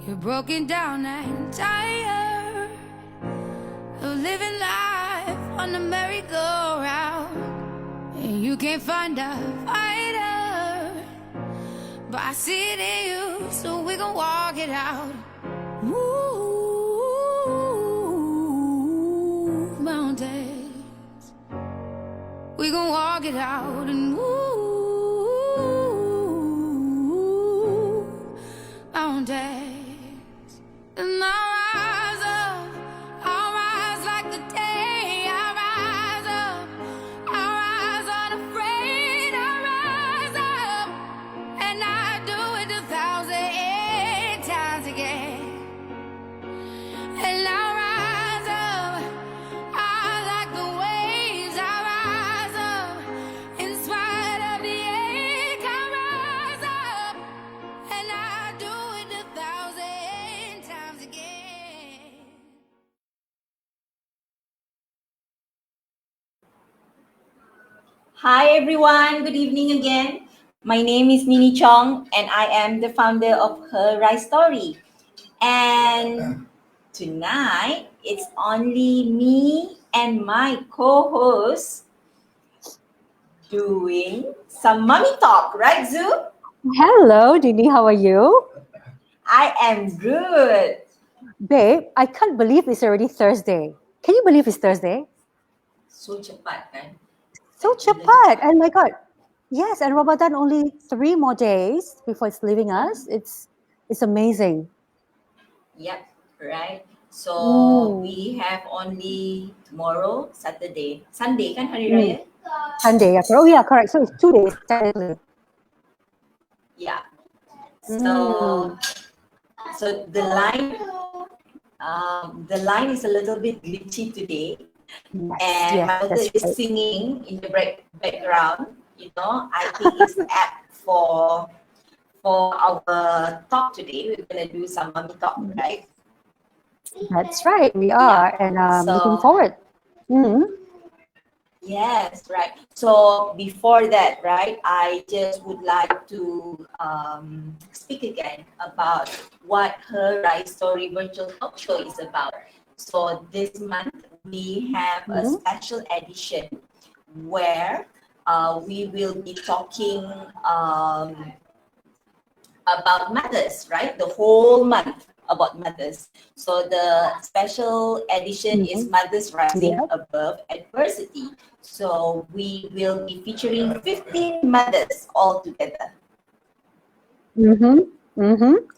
You're broken down and tired of living life on the merry-go-round, and you can't find a fighter, but I see it in you, so we gon' walk it out. Move mountains, we gon' walk it out and move mountains. And I'll rise like the day. I'll rise up, I'll rise unafraid. I'll rise up, and I do it 1,000 times again. And I'll rise up, I like the waves. I'll rise up, in spite of the ache. I'll rise up, and I do it 1,000 times again. Hi everyone, good evening again. My name is Niney Chong and I am the founder of Her Rice Story. And tonight it's only me and my co-host doing some mommy talk, right Zoo? Hello, Dini. How are you? I am good. Babe, I can't believe it's already Thursday. Can you believe it's Thursday? So cepat kan? So cepat. Oh my God. Yes, and Ramadan only 3 more days before it's leaving us. It's amazing. Yep, right. So Mm, we have only tomorrow, Saturday. Sunday kan Hari mm. Raya? Sunday. Yeah. Oh, yeah, correct. So it's 2 days, technically. Yeah. Mm. So the line is a little bit glitchy today, Yes, and yes, my daughter that's is right. singing in the background. You know, I think it's apt for our talk today. We're gonna do some mommy talk, right? That's right. We Yeah. are. And looking So forward. Mm. yes, right. So before that, right, I just would like to speak again about what Her Rice Story virtual talk show is about. So this month we have a Mhm. special edition where we will be talking about mothers, right? The whole month about mothers. So the special edition is Mhm. Mothers Rising Yeah. Above Adversity. So we will be featuring 15 mothers all together. Mm-hmm. Mm-hmm.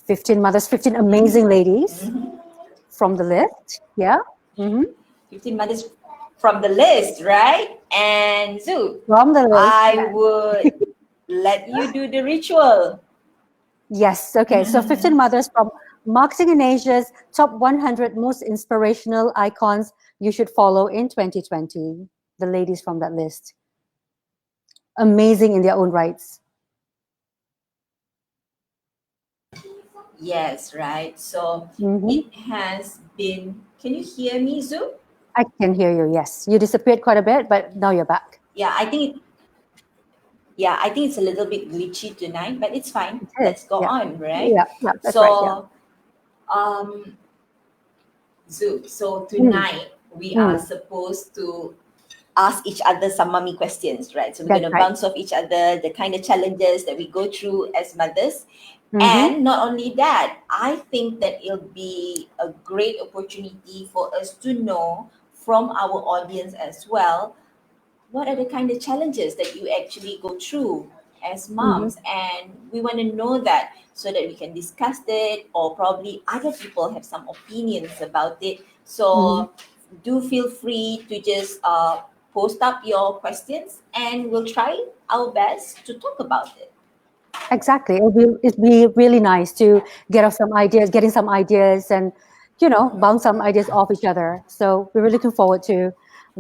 15 mothers, 15 amazing ladies from the list. Yeah. Mm-hmm. 15 mothers from the list, right? And Zoo, From the list. I Yeah. would let you do the ritual. Yes. Okay. So 15 mothers from Marketing in Asia's top 100 most inspirational icons you should follow in 2020. The ladies from that list. Amazing in their own rights. Yes, right. So Mm-hmm. it has been, can you hear me, Zoo? I can hear you. Yes. You disappeared quite a bit, but now you're back. Yeah, I think it's a little bit glitchy tonight, but it's fine. It is. Let's go Yeah. on, right? Yeah. Yeah. That's right. Yeah. So, um, so Mm. tonight we are Mm. supposed to ask each other some mommy questions, right? So we're That's going to right. bounce off each other, the kind of challenges that we go through as mothers. Mm-hmm. And not only that, I think that it'll be a great opportunity for us to know from our audience as well what are the kind of challenges that you actually go through as Mm-hmm. moms, and we want to know that so that we can discuss it, or probably other people have some opinions about it. Mm-hmm. So do feel free to just post up your questions and we'll try our best to talk about it. Exactly. It'd be really nice to getting some ideas and, bounce some ideas off each other. So we're really looking forward to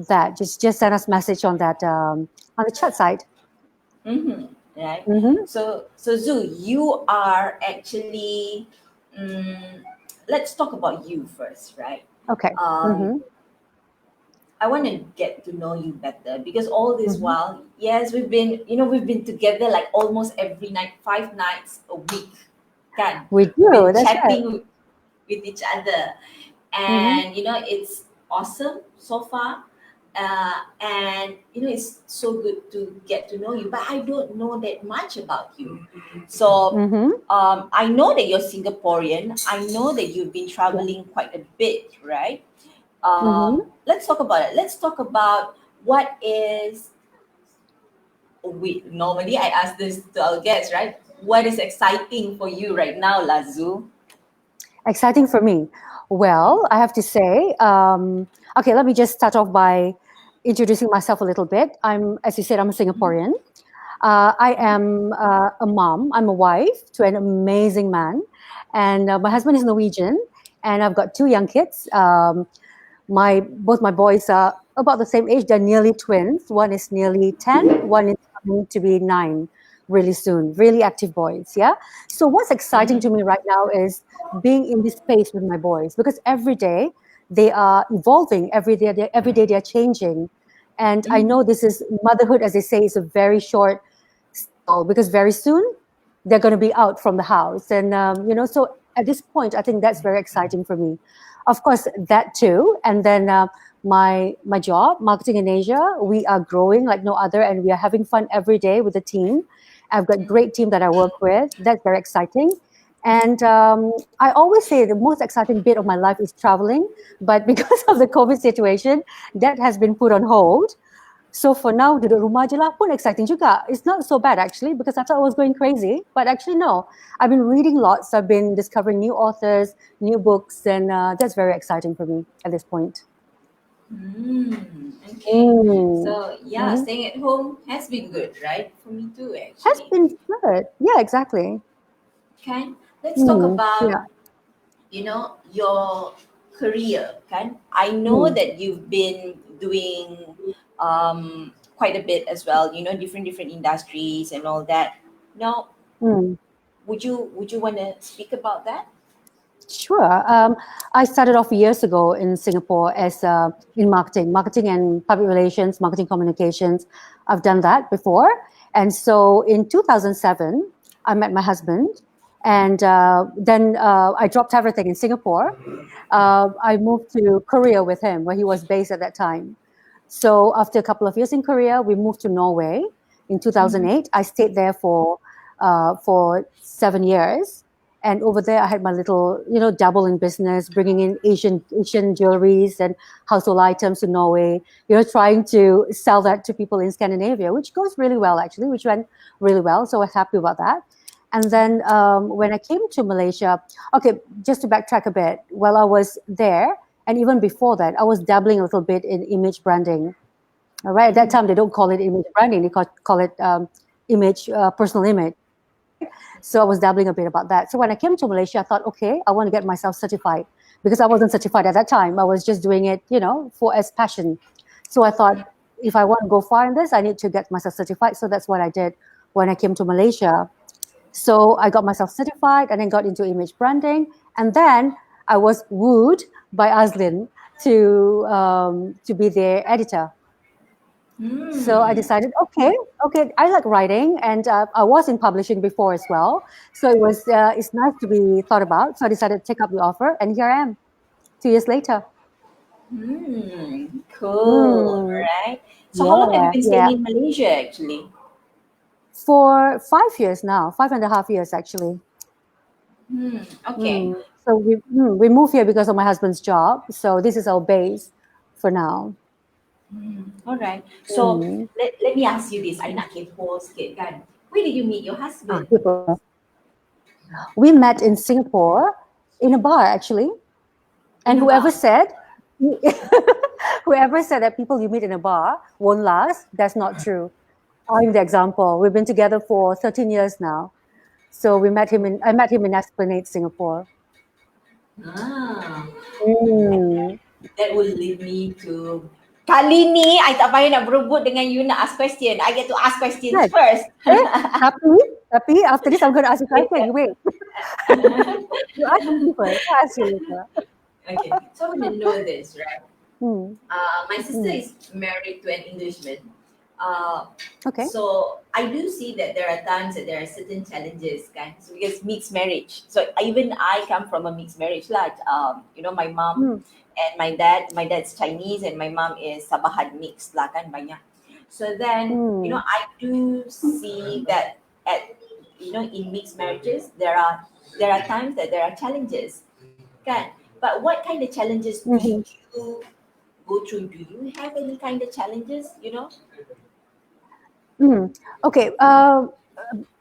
that. Just send us message on that, on the chat side. Right. Mm-hmm. So Zoo, you are actually let's talk about you first, right? Okay. um, Mm-hmm. I want to get to know you better because all this Mm-hmm. while, yes, we've been together like almost every night, 5 nights a week, kan? We We've do. been That's right. chatting with each other, and it's awesome so far. And it's so good to get to know you, but I don't know that much about you. So Mm-hmm. I know that you're Singaporean. I know that you've been traveling quite a bit, right? Mm-hmm. Let's talk about it. Let's talk about what is. We normally I ask this to our guests, right? What is exciting for you right now, Lazu? Exciting for me. Well, I have to say, okay, let me just start off by introducing myself a little bit. As you said, I'm a Singaporean. I am a mom. I'm a wife to an amazing man, and my husband is Norwegian, and I've got two young kids. Both my boys are about the same age. They're nearly twins. One is nearly 10. One is coming to be 9 really soon. Really active boys. Yeah. So what's exciting to me right now is being in this space with my boys, because every day they are evolving. Every day they're changing, and I know this is motherhood, as they say, is a very short cycle, because very soon they're going to be out from the house, and so at this point I think that's very exciting for me. Of course, that too. And then my job, marketing in Asia, we are growing like no other, and we are having fun every day with the team. I've got great team that I work with. That's very exciting. And I always say the most exciting bit of my life is traveling, but because of the COVID situation, that has been put on hold. So for now, duduk rumah je lah pun exciting juga. It's not so bad actually, because I thought I was going crazy. But actually, no. I've been reading lots. I've been discovering new authors, new books, and that's very exciting for me at this point. Okay. Mm. So yeah, staying at home has been good, right? For me too, Has actually. been good. Yeah, exactly. Okay. Let's talk about Yeah. your career, kan? I know that you've been doing quite a bit as well, different industries and all that. Now, Mm. would you want to speak about that? Sure. I started off years ago in Singapore as in marketing and public relations, marketing communications. I've done that before. And so in 2007, I met my husband. And then I dropped everything in Singapore. I moved to Korea with him, where he was based at that time. So after a couple of years in Korea, we moved to Norway in 2008. I stayed there for 7 years. And over there, I had my little, dabble in business, bringing in Asian jewelries and household items to Norway. Trying to sell that to people in Scandinavia, which goes really well actually, which went really well. So I was happy about that. And then when I came to Malaysia, okay, just to backtrack a bit, while I was there, and even before that, I was dabbling a little bit in image branding. All right, at that time they don't call it image branding; they call it personal image. Right? So I was dabbling a bit about that. So when I came to Malaysia, I thought, okay, I want to get myself certified, because I wasn't certified at that time. I was just doing it, for as passion. So I thought, if I want to go far in this, I need to get myself certified. So that's what I did when I came to Malaysia. So I got myself certified and then got into image branding. And then I was wooed by Azlin to be their editor. So I decided, okay, I like writing, and I was in publishing before as well. So it's nice to be thought about. So I decided to take up the offer, and here I am, 2 years later. Cool, right? So how long have you been staying Yeah. in Malaysia actually? For 5 years now, 5.5 years actually. Okay. So we moved here because of my husband's job. So this is our base for now. All right. So let me ask you this. I nak kepo sikit kan. Where did you meet your husband? We met in Singapore in a bar actually. And whoever said that people you meet in a bar won't last, that's not true. I'm the example. We've been together for 13 years now. So I met him in Esplanade, Singapore. That will lead me to kali ni I tak payah nak berebut dengan you nak ask question. I get to ask questions Right. first. Tapi after this I'm going to ask you question. Wait. You ask me first. I ask you later. Okay. So I want to know this, right? My sister is married to an Englishman. Okay. So I do see that there are times that there are certain challenges, kan? So because mixed marriage. So even I come from a mixed marriage, like my mom Mm, and my dad's Chinese and my mom is Sabahan mixed lah kan banyak. So then mm, I do see that in mixed marriages there are times that there are challenges, kan? But what kind of challenges do mhm, you go through? Do you have any kind of challenges? mm. Okay.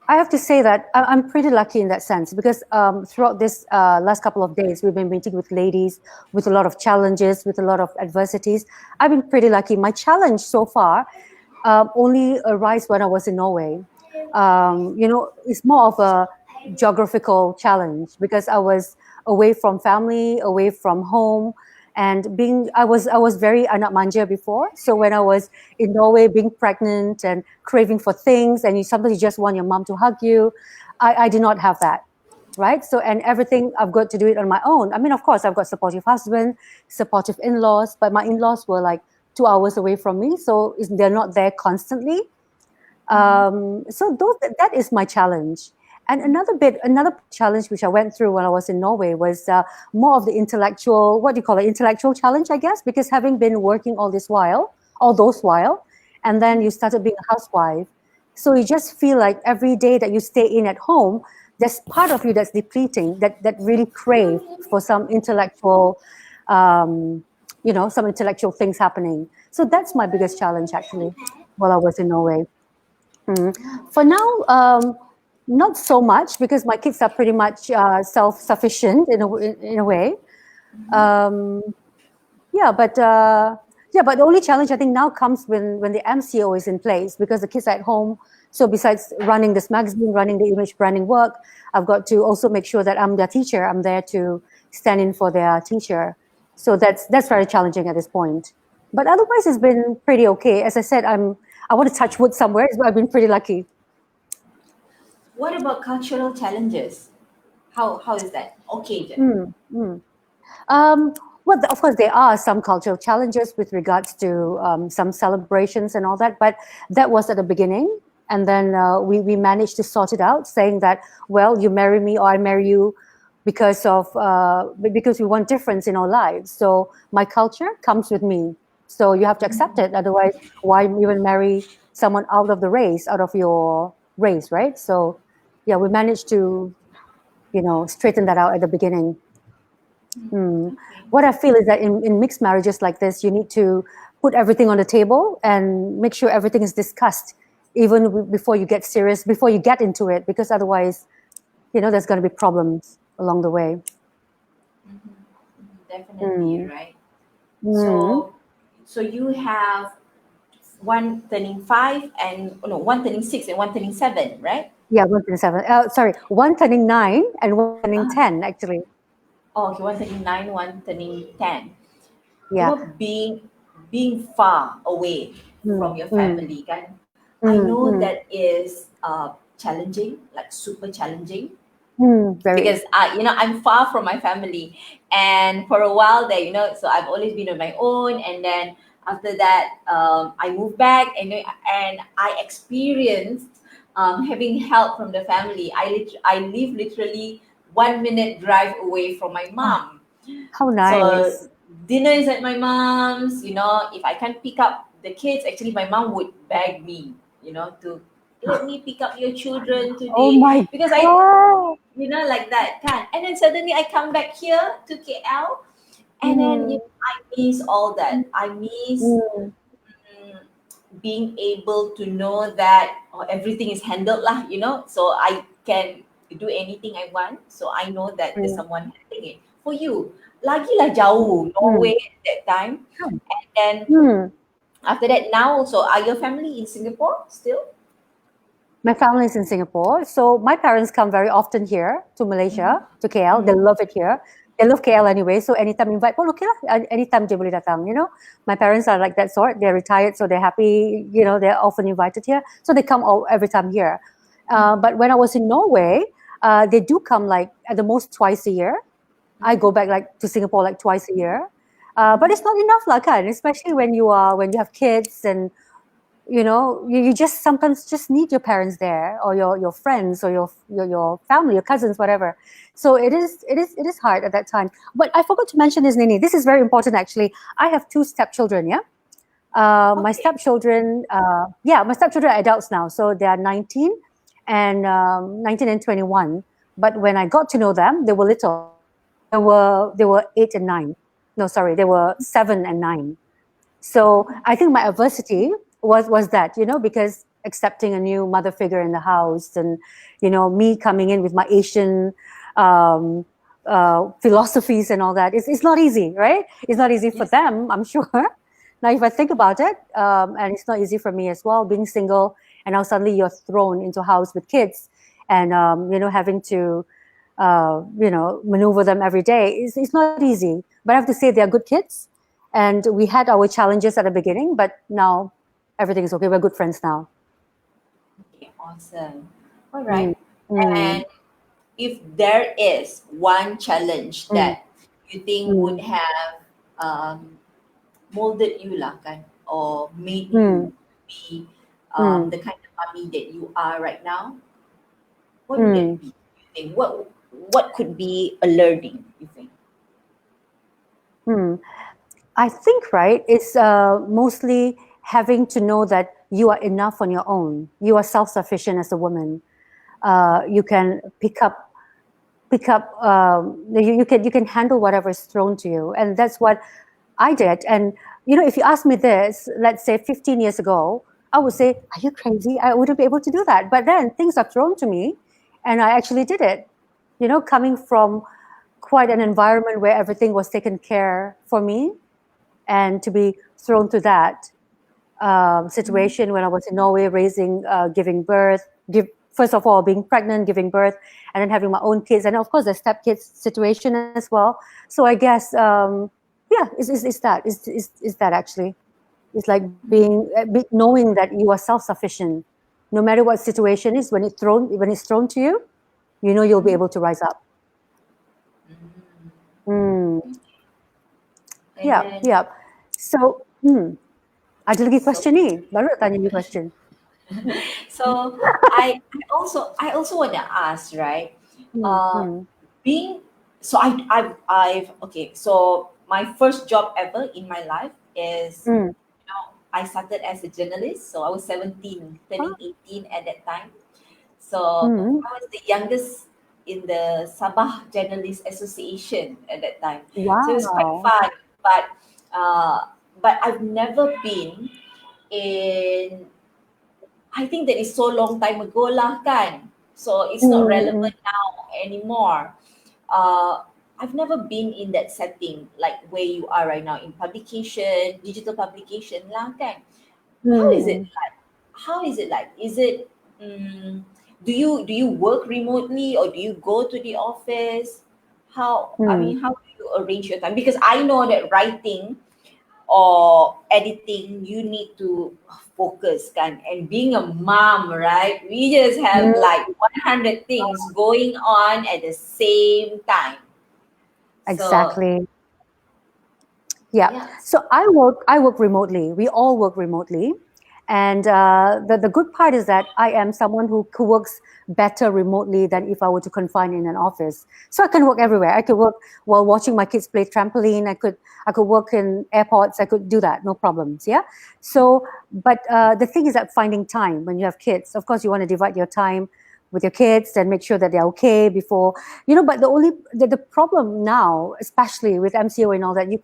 I have to say that I'm pretty lucky in that sense because throughout this last couple of days, we've been meeting with ladies with a lot of challenges, with a lot of adversities. I've been pretty lucky. My challenge so far only arose when I was in Norway. It's more of a geographical challenge because I was away from family, away from home, and I was very anak manja before. So when I was in Norway, being pregnant and craving for things, and sometimes you just want your mom to hug you, I did not have that. Right. So, and everything I've got to do it on my own. I mean, of course, I've got supportive husband, supportive in-laws, but my in-laws were like 2 hours away from me, so they're not there constantly. So that is my challenge. And another challenge which I went through when I was in Norway was more of the intellectual, what do you call it, intellectual challenge, I guess, because having been working all those while, and then you started being a housewife, so you just feel like every day that you stay in at home, there's part of you that's depleting, that really crave for um, some intellectual things happening. So that's my biggest challenge actually, while I was in Norway. For now, not so much because my kids are pretty much self-sufficient in a way. Um, yeah, but but the only challenge I think now comes when the MCO is in place because the kids are at home. So besides running this magazine, running the image branding work, I've got to also make sure that I'm their teacher. I'm there to stand in for their teacher. So that's very challenging at this point. But otherwise, it's been pretty okay. As I said, I want to touch wood somewhere, but I've been pretty lucky. What about cultural challenges? How is that? Okay, Jen. Mm, mm. Well, of course, there are some cultural challenges with regards to some celebrations and all that, but that was at the beginning. And then we managed to sort it out, saying that, well, you marry me or I marry you because we want difference in our lives. So my culture comes with me. So you have to accept it. Otherwise, why even marry someone out of the race, out of your race, right? So, yeah, we managed to, straighten that out at the beginning. Okay. What I feel is that in mixed marriages like this, you need to put everything on the table and make sure everything is discussed, even before you get serious, before you get into it, because otherwise, there's going to be problems along the way. Definitely, Mm. right? Mm. So you have one turning 5 and no, one turning 6 and one turning 7, right? Yeah, 127. Sorry, one turning 9 and one turning 10, actually. Oh, okay, one turning 9, one turning 10. Yeah. Being far away from Mm. your Mm. family, kan? I Mm. know Mm. that is challenging, like super challenging, Very. because I'm far from my family, and for a while there, so I've always been on my own, and then after that, I moved back, and I experienced having help from the family. I live literally 1 minute drive away from my Oh, mom, how so nice. dinner is at my mom's. If I can't pick up the kids, actually my mom would beg me, to let me pick up your children Oh today, my because God. like that, can. And then suddenly I come back here to KL, and then Mm. I miss all that. I miss Mm. mm, being able to know that everything is handled lah, so I can do anything I want. So I know that there's Mm. someone handling it for you. Lagi lah jauh Mm. Norway at that time, and then Mm. after that now. So are your family in Singapore still? My family is in Singapore, so my parents come very often here to Malaysia, to KL. They love it here. They love KL anyway, so anytime invite, oh okay lah, anytime dia boleh datang. My parents are like that sort. They're retired, so they're happy. They're often invited here, so they come every time here. But when I was in Norway, they do come like at the most twice a year. I go back like to Singapore like twice a year, but it's not enough, lah, kan? Especially when you have kids and you just sometimes just need your parents there, or your friends, or your family, your cousins, whatever. So it is hard at that time. But I forgot to mention this, Nini. This is very important, actually. I have two stepchildren. Yeah, my Okay. stepchildren. My stepchildren are adults now, so they are 19 and 21. But when I got to know them, they were little. They were 8 and 9. No, sorry, they were 7 and 9. So I think my adversity was that, because accepting a new mother figure in the house, and me coming in with my Asian philosophies and all that. It's not easy, right? It's not easy for Yes. them, I'm sure. Now, if I think about it, and it's not easy for me as well, being single, and now suddenly you're thrown into a house with kids, and having to maneuver them every day. It's not easy. But I have to say they are good kids, and we had our challenges at the beginning, but now everything is okay. We're good friends now. Okay, awesome. All Mm, right. mm, And if there is one challenge mm, that you think would mm, have um, molded you lah kan, or made mm, you be mm, the kind of mommy that you are right now, what would mm, it be? You think what could be a learning? You think? mm. I think, right, it's mostly having to know that you are enough on your own. You are self-sufficient as a woman. You can pick up you can handle whatever is thrown to you, and that's what I did. And if you ask me this, let's say 15 years ago, I would say, are you crazy? I wouldn't be able to do that. But then things are thrown to me, and I actually did it. Coming from quite an environment where everything was taken care for me, and to be thrown to that situation when I was in Norway, giving birth, first of all being pregnant, giving birth, and then having my own kids, and of course the stepkids situation as well. So I guess, yeah, it's that. Is that actually? It's like knowing that you are self-sufficient, no matter what situation is. When it's thrown to you, you'll be Mhm. able to rise up. Mhm. Mm, yeah, And yeah. So, ada lagi so question ni? Baru nak tanya you question. so I also want to ask, right? Hmm, Uh, hmm, being so I've okay. So my first job ever in my life is, hmm. I started as a journalist. So I was 17, turning Ah, 18 at that time. So hmm. I was the youngest in the Sabah Journalist Association at that time. So it was quite Wow. fun. But I've never been in, I think that is so long time ago lah kan. So it's not Mm, mm, relevant now anymore. I've never been in that setting like where you are right now in publication, digital publication lah kan. How is it mm, like? How is it like? Is it do you work remotely, or do you go to the office? mm. How do you arrange your time? Because I know that writing or editing, you need to focus kan, and being a mom, right, we just have Mm, like 100 things going on at the same time. So exactly. Yeah. yeah. So I work remotely. We all work remotely. And the good part is that I am someone who works better remotely than if I were to confine in an office. So I can work everywhere. I could work while watching my kids play trampoline. I could work in airports. I could do that, no problems. Yeah. So, but the thing is that finding time when you have kids, of course, you want to divide your time with your kids and make sure that they're okay before, but the problem now, especially with MCO and all that, you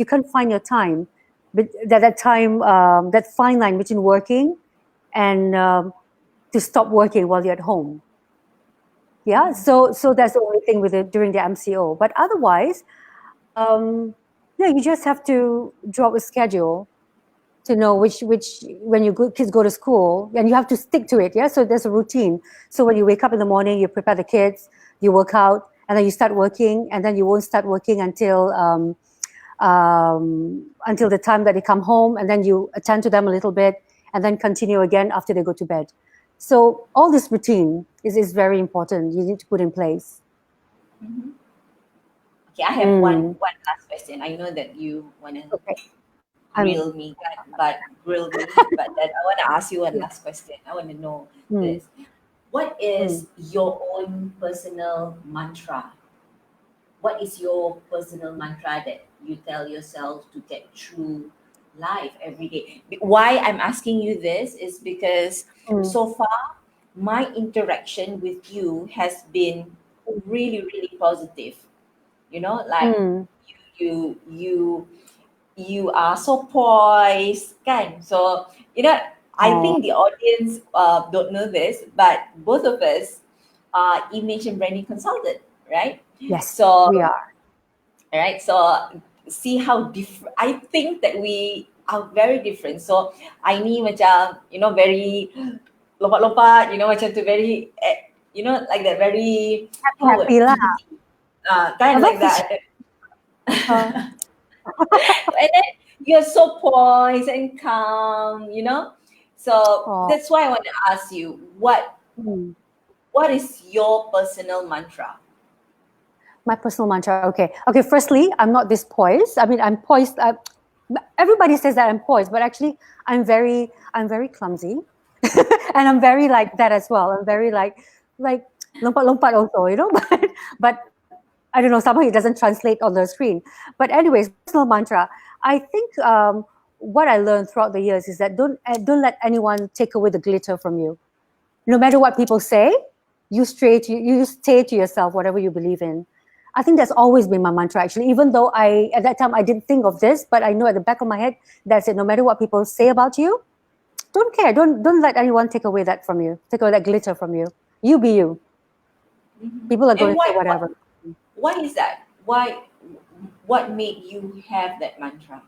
can't find your time, but that fine line between working and to stop working while you're at home. Yeah, so that's the only thing with it during the MCO. But otherwise, um, yeah, you just have to drop a schedule to know which when kids go to school, and you have to stick to it. Yeah, so there's a routine. So when you wake up in the morning, you prepare the kids, you work out, and then you start working, and then you won't start working until the time that they come home, and then you attend to them a little bit, and then continue again after they go to bed. So all this routine is very important. You need to put in place. Mhm. Okay, I have one Mm, one last question. I know that you want to okay. I'm, grill me, kan, but grill me. But then I want to ask you one yeah. last question. I want to know Mm, this. What mm. is your own personal mantra? What is your personal mantra that you tell yourself to get through life every day? Why I'm asking you this is because Mm, so far my interaction with you has been really, really positive. You know, like mm. you you you are so poised, kan? So I Oh, think the audience don't know this, but both of us are image and branding consultant, right? yes, So we are. right, so see how different. I think that we are very different. So I ni macam very lompat-lompat, macam tu very like that, very Happy, how happy lah. activity, kind Abang like fish. that. Uh, And then you're so poised and calm. So oh, that's why I want to ask you, mm. what is your personal mantra? My personal mantra. Okay. Okay. Firstly, I'm not this poised. I mean, I'm poised. Everybody says that I'm poised, but actually, I'm very clumsy, and I'm very like that as well. I'm very like lompat lompat also, but I don't know. Somehow it doesn't translate on the screen. But anyways, personal mantra. I think what I learned throughout the years is that don't let anyone take away the glitter from you. No matter what people say, you stay to yourself whatever you believe in. I think that's always been my mantra actually, even though I at that time I didn't think of this, but I know at the back of my head that's it. No matter what people say about you, don't care. Don't let anyone take away that from you, take away that glitter from you. You be you. Mhm. People are going And to say why, whatever. why is that? What made you have that mantra?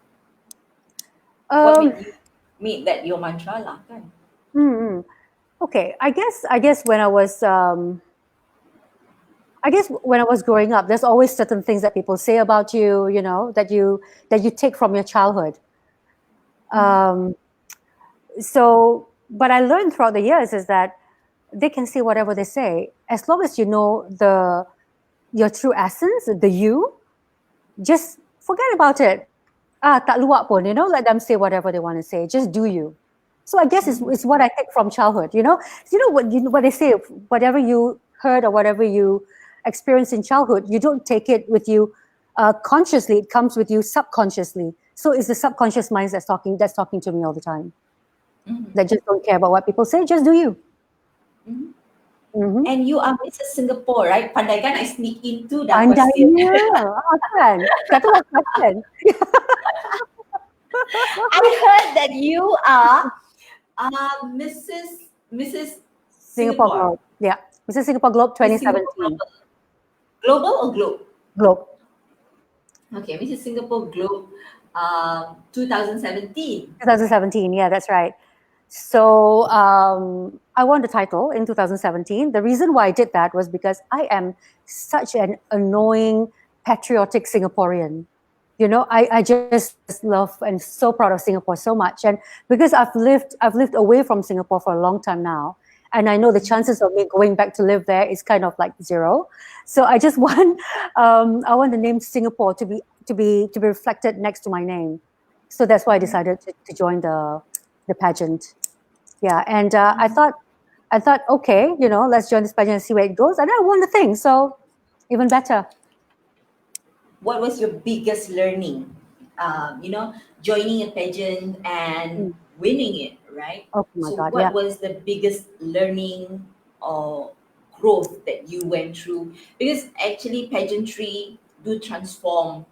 What um made you made that your mantra lah, kan? mm, mm. Okay, I guess when I was growing up, there's always certain things that people say about you, that you take from your childhood. Mhm. Um, so, but I learned throughout the years is that they can say whatever they say, as long as you know your true essence, the you. Just forget about it. Tak luak pun, let them say whatever they want to say. Just do you. So I guess Mhm. it's what I take from childhood. What they say, whatever you heard or whatever you experienced in childhood, you don't take it with you consciously. It comes with you subconsciously. So it's the subconscious mind that's talking to me all the time. Mhm. That just don't care about what people say. Just do you. Mhm. Mm-hmm. And you are Mrs. Singapore, right? Pandai kan I sneak into dah question. Pandainya. Kan? Kata what question? I heard that you are Mrs. Singapore Singapore. Globe. Yeah. Mrs. Singapore Globe Miss Singapore 2017. Global. Global or Globe? Globe. Okay, Mrs. Singapore Globe 2017. 2017. Yeah, that's right. So I won the title in 2017. The reason why I did that was because I am such an annoying, patriotic Singaporean. I just love and so proud of Singapore so much. And because I've lived away from Singapore for a long time now, and I know the chances of me going back to live there is kind of like zero. So I just want I want the name Singapore to be reflected next to my name. So that's why I Mhm. decided to join the pageant. Yeah, and I thought, okay, let's join this pageant and see where it goes. And I won the thing, so even better. What was your biggest learning? Joining a pageant and Mm. winning it, right? Oh my So, God, what yeah. was the biggest learning or growth that you went through? Because actually, pageantry do transform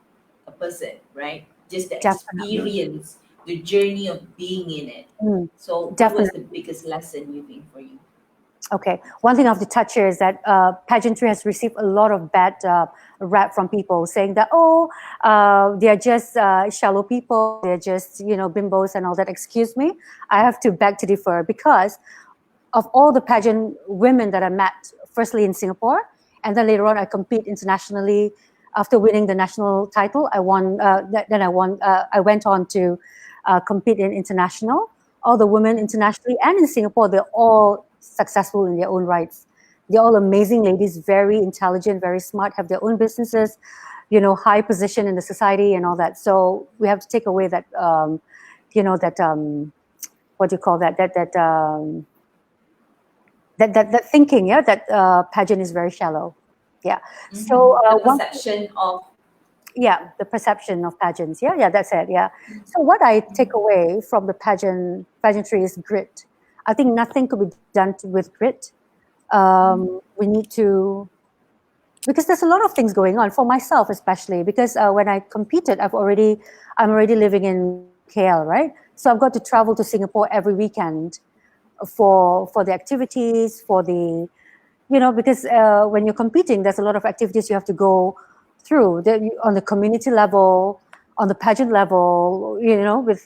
a person, right? Just the Definitely. experience, the journey of being in it. Mm, So, what was the definitely. biggest lesson you think for you? Okay. One thing I have to touch here is that pageantry has received a lot of bad rap from people saying that, they're just shallow people, they're just, bimbos and all that. Excuse me. I have to beg to differ because of all the pageant women that I met, firstly in Singapore, and then later on I compete internationally. After winning the national title, I won. Then I won. I went on to compete in international. All the women internationally and in Singapore, they're all successful in their own rights. They're all amazing ladies, very intelligent, very smart, have their own businesses. high position in the society and all that. So we have to take away that, what do you call that thinking, yeah, that pageant is very shallow. Yeah. So The one perception of yeah, the perception of pageants. Yeah, that's it. Yeah. So what I take away from the pageantry is grit. I think nothing could be done with grit. We need to, because there's a lot of things going on for myself, especially because when I competed, I'm already living in KL, right? So I've got to travel to Singapore every weekend for the activities, for the, because when you're competing, there's a lot of activities you have to go through on the community level, on the pageant level, with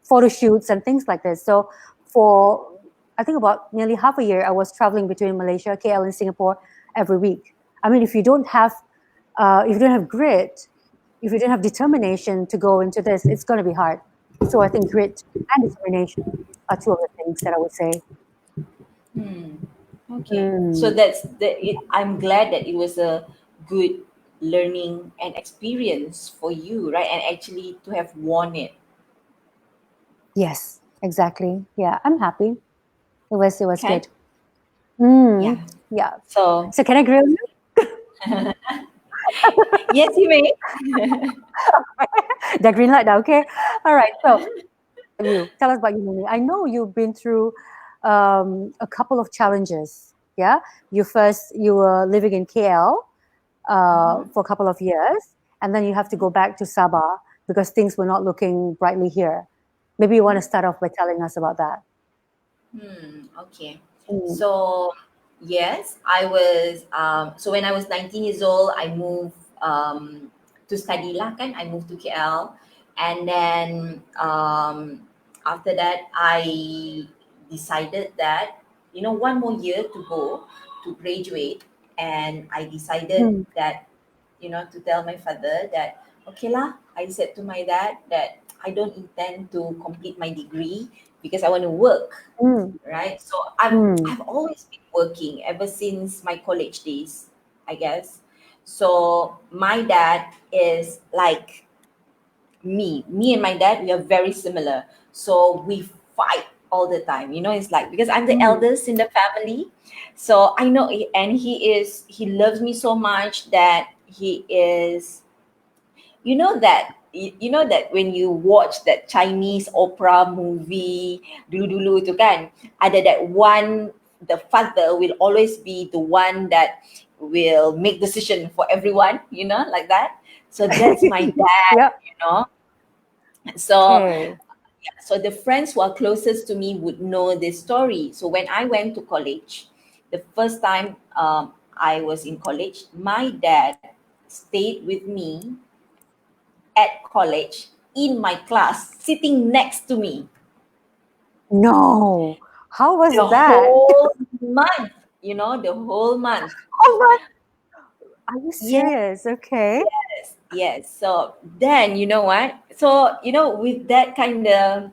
photo shoots and things like this. So for, I think about nearly half a year, I was traveling between Malaysia, KL, and Singapore every week. I mean, if you don't have grit, if you don't have determination to go into this, it's going to be hard. So I think grit and determination are two of the things that I would say. okay. So I'm glad that it was a good learning and experience for you, right? And actually to have won it. Yes, exactly. Yeah, I'm happy. It was Okay. good. Yeah. Yeah. So So can I grill you? yes, you may. The green light now, okay? All right. So you tell us about you, Mimi. I know you've been through a couple of challenges. Yeah. You were living in KL for a couple of years, and then you have to go back to Sabah because things were not looking brightly here. Maybe you want to start off by telling us about that. Okay. Mm. So yes, I was so when I was 19 years old, I moved to study lah kan. I moved to KL, and then after that I decided that one more year to go to graduate, and I decided Mm. that to tell my father that okay lah. I said to my dad that I don't intend to complete my degree because I want to work, Mm. right? So I've Mm. I've always been working ever since my college days, I guess. So my dad is like me and my dad, we are very similar. So we fight all the time. It's like because I'm the Mm. eldest in the family. So I know, and he loves me so much that he is, that when you watch that Chinese opera movie dulu-dulu tu kan, ada that one, the father will always be the one that will make decision for everyone, like that. So that's my dad, Yeah. you know. So Okay. so the friends who are closest to me would know this story. So when I went to college, the first time I was in college, my dad stayed with me at college in my class, sitting next to me No. How was the that? whole month, the whole month. Oh my, are you Yes, serious? Okay. yes, yes. So then, you know what? So, with that kind of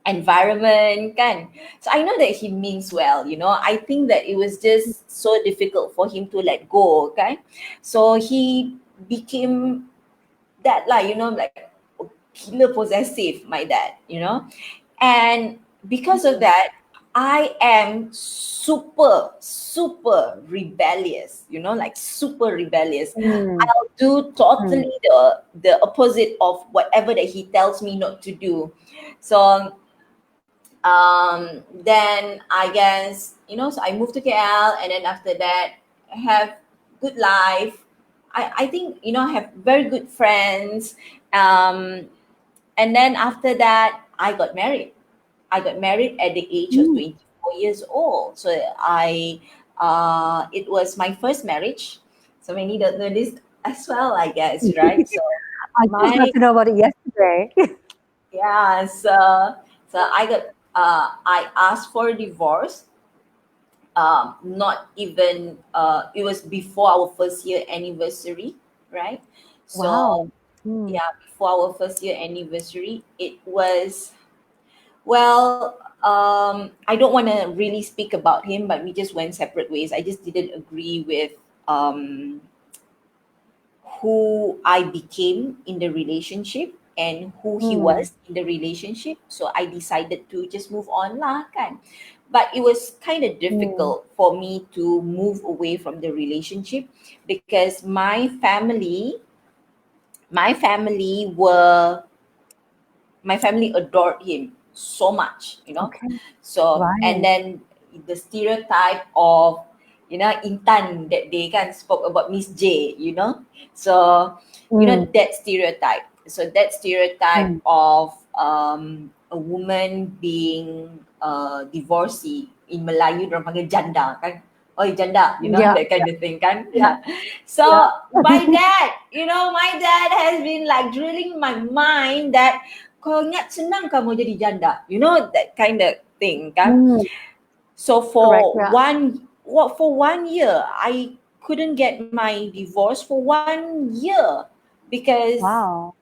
environment, kan? So I know that he means well, I think that it was just so difficult for him to let go, okay? So he became that, like, like killer possessive, my dad, and because of that I am super super rebellious, like super rebellious. Mm. I'll do Mm. totally the opposite of whatever that he tells me not to do. So then I guess, so I moved to KL, and then after that I have good life. I think, I have very good friends. And then after that, I got married. I got married at the age of Mm. 24 years old. So it was my first marriage. So many don't know this as well, I guess, right? So I just got my to know about it yesterday. yeah, so I asked for a divorce. Not even it was before our first year anniversary, right? So Wow. Mm. yeah, before our first year anniversary, it was, well, I don't want to really speak about him, but we just went separate ways. I just didn't agree with who I became in the relationship and who he was in the relationship. So I decided to just move on lah kan. But it was kind of difficult for me to move away from the relationship because my family adored him so much, you know. Okay. So and Right. then the stereotype of, you know, Intan that they can spoke about Miss J, you know. So you know Mm. that stereotype. So that stereotype Mm. of a woman being divorcee, in Melayu orang panggil janda kan. Oh, janda, you know, Yeah. that kind of thing kan. Yeah. Yeah. So Yeah. my dad, you know, my dad has been like drilling my mind that kau ingat senang kamu jadi janda, you know, that kind of thing kan. Mm. So Correct. for Yeah. for 1 year I couldn't get my divorce for 1 year because Wow.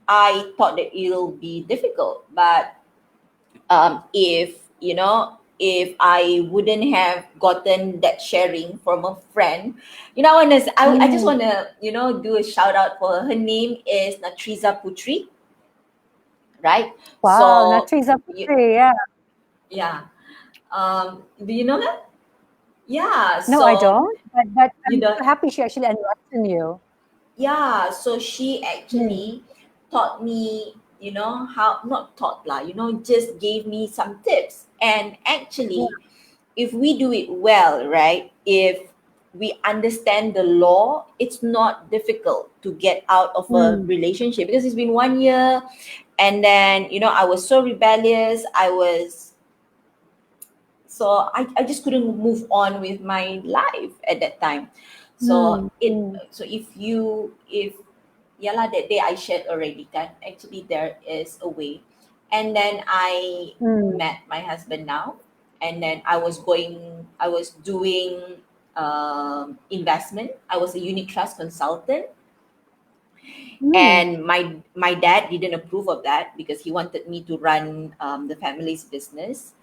I thought that it'll be difficult. But if you know, if I wouldn't have gotten that sharing from a friend, you know, I just Mm. want to, you know, do a shout out for her. Her name is Natriza Putri, right? Wow. So Natriza you, Putri. Yeah. yeah, do you know her? Yeah, No, I so don't. But you I'm don't. so happy she actually enlightened you. Yeah, so she Mm. actually taught me, you know, how, not taught lah, you know, just gave me some tips. And Yeah. actually, if we do it well, right, if we understand the law, it's not difficult to get out of a Mm. relationship because it's been 1 year. And then, you know, I was so rebellious. I just couldn't move on with my life at that time. Mm. So it Mm. so if yeah lah, that day I shared already that actually there is a way. And then I Mm. met my husband now, and then I was doing investment. I was a unit trust consultant, Mm. and my dad didn't approve of that because he wanted me to run the family's business,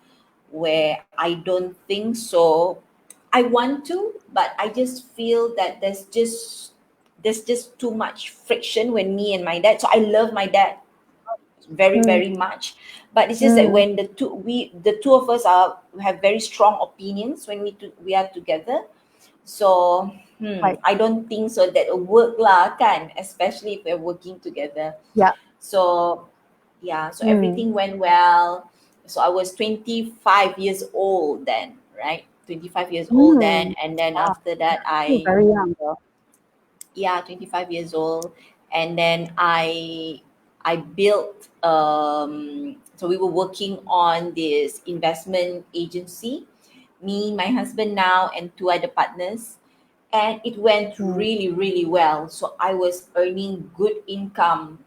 where I don't think so. I want to, but I just feel that there's just too much friction when me and my dad. So I love my dad very Mm. very much, but it's just that Mm. when the two of us have very strong opinions when we are together. So Right. I don't think so that will work lah kan, especially if we're working together. Yeah. So yeah, so Mm. everything went well. So I was 25 years old then, right? 25 years old then. Mm. And then Wow. after that, Still very young though. yeah, 25 years old. And then I built, so we were working on this investment agency, me, my husband now, and two other partners. And it went Mm. really, really well. So I was earning good income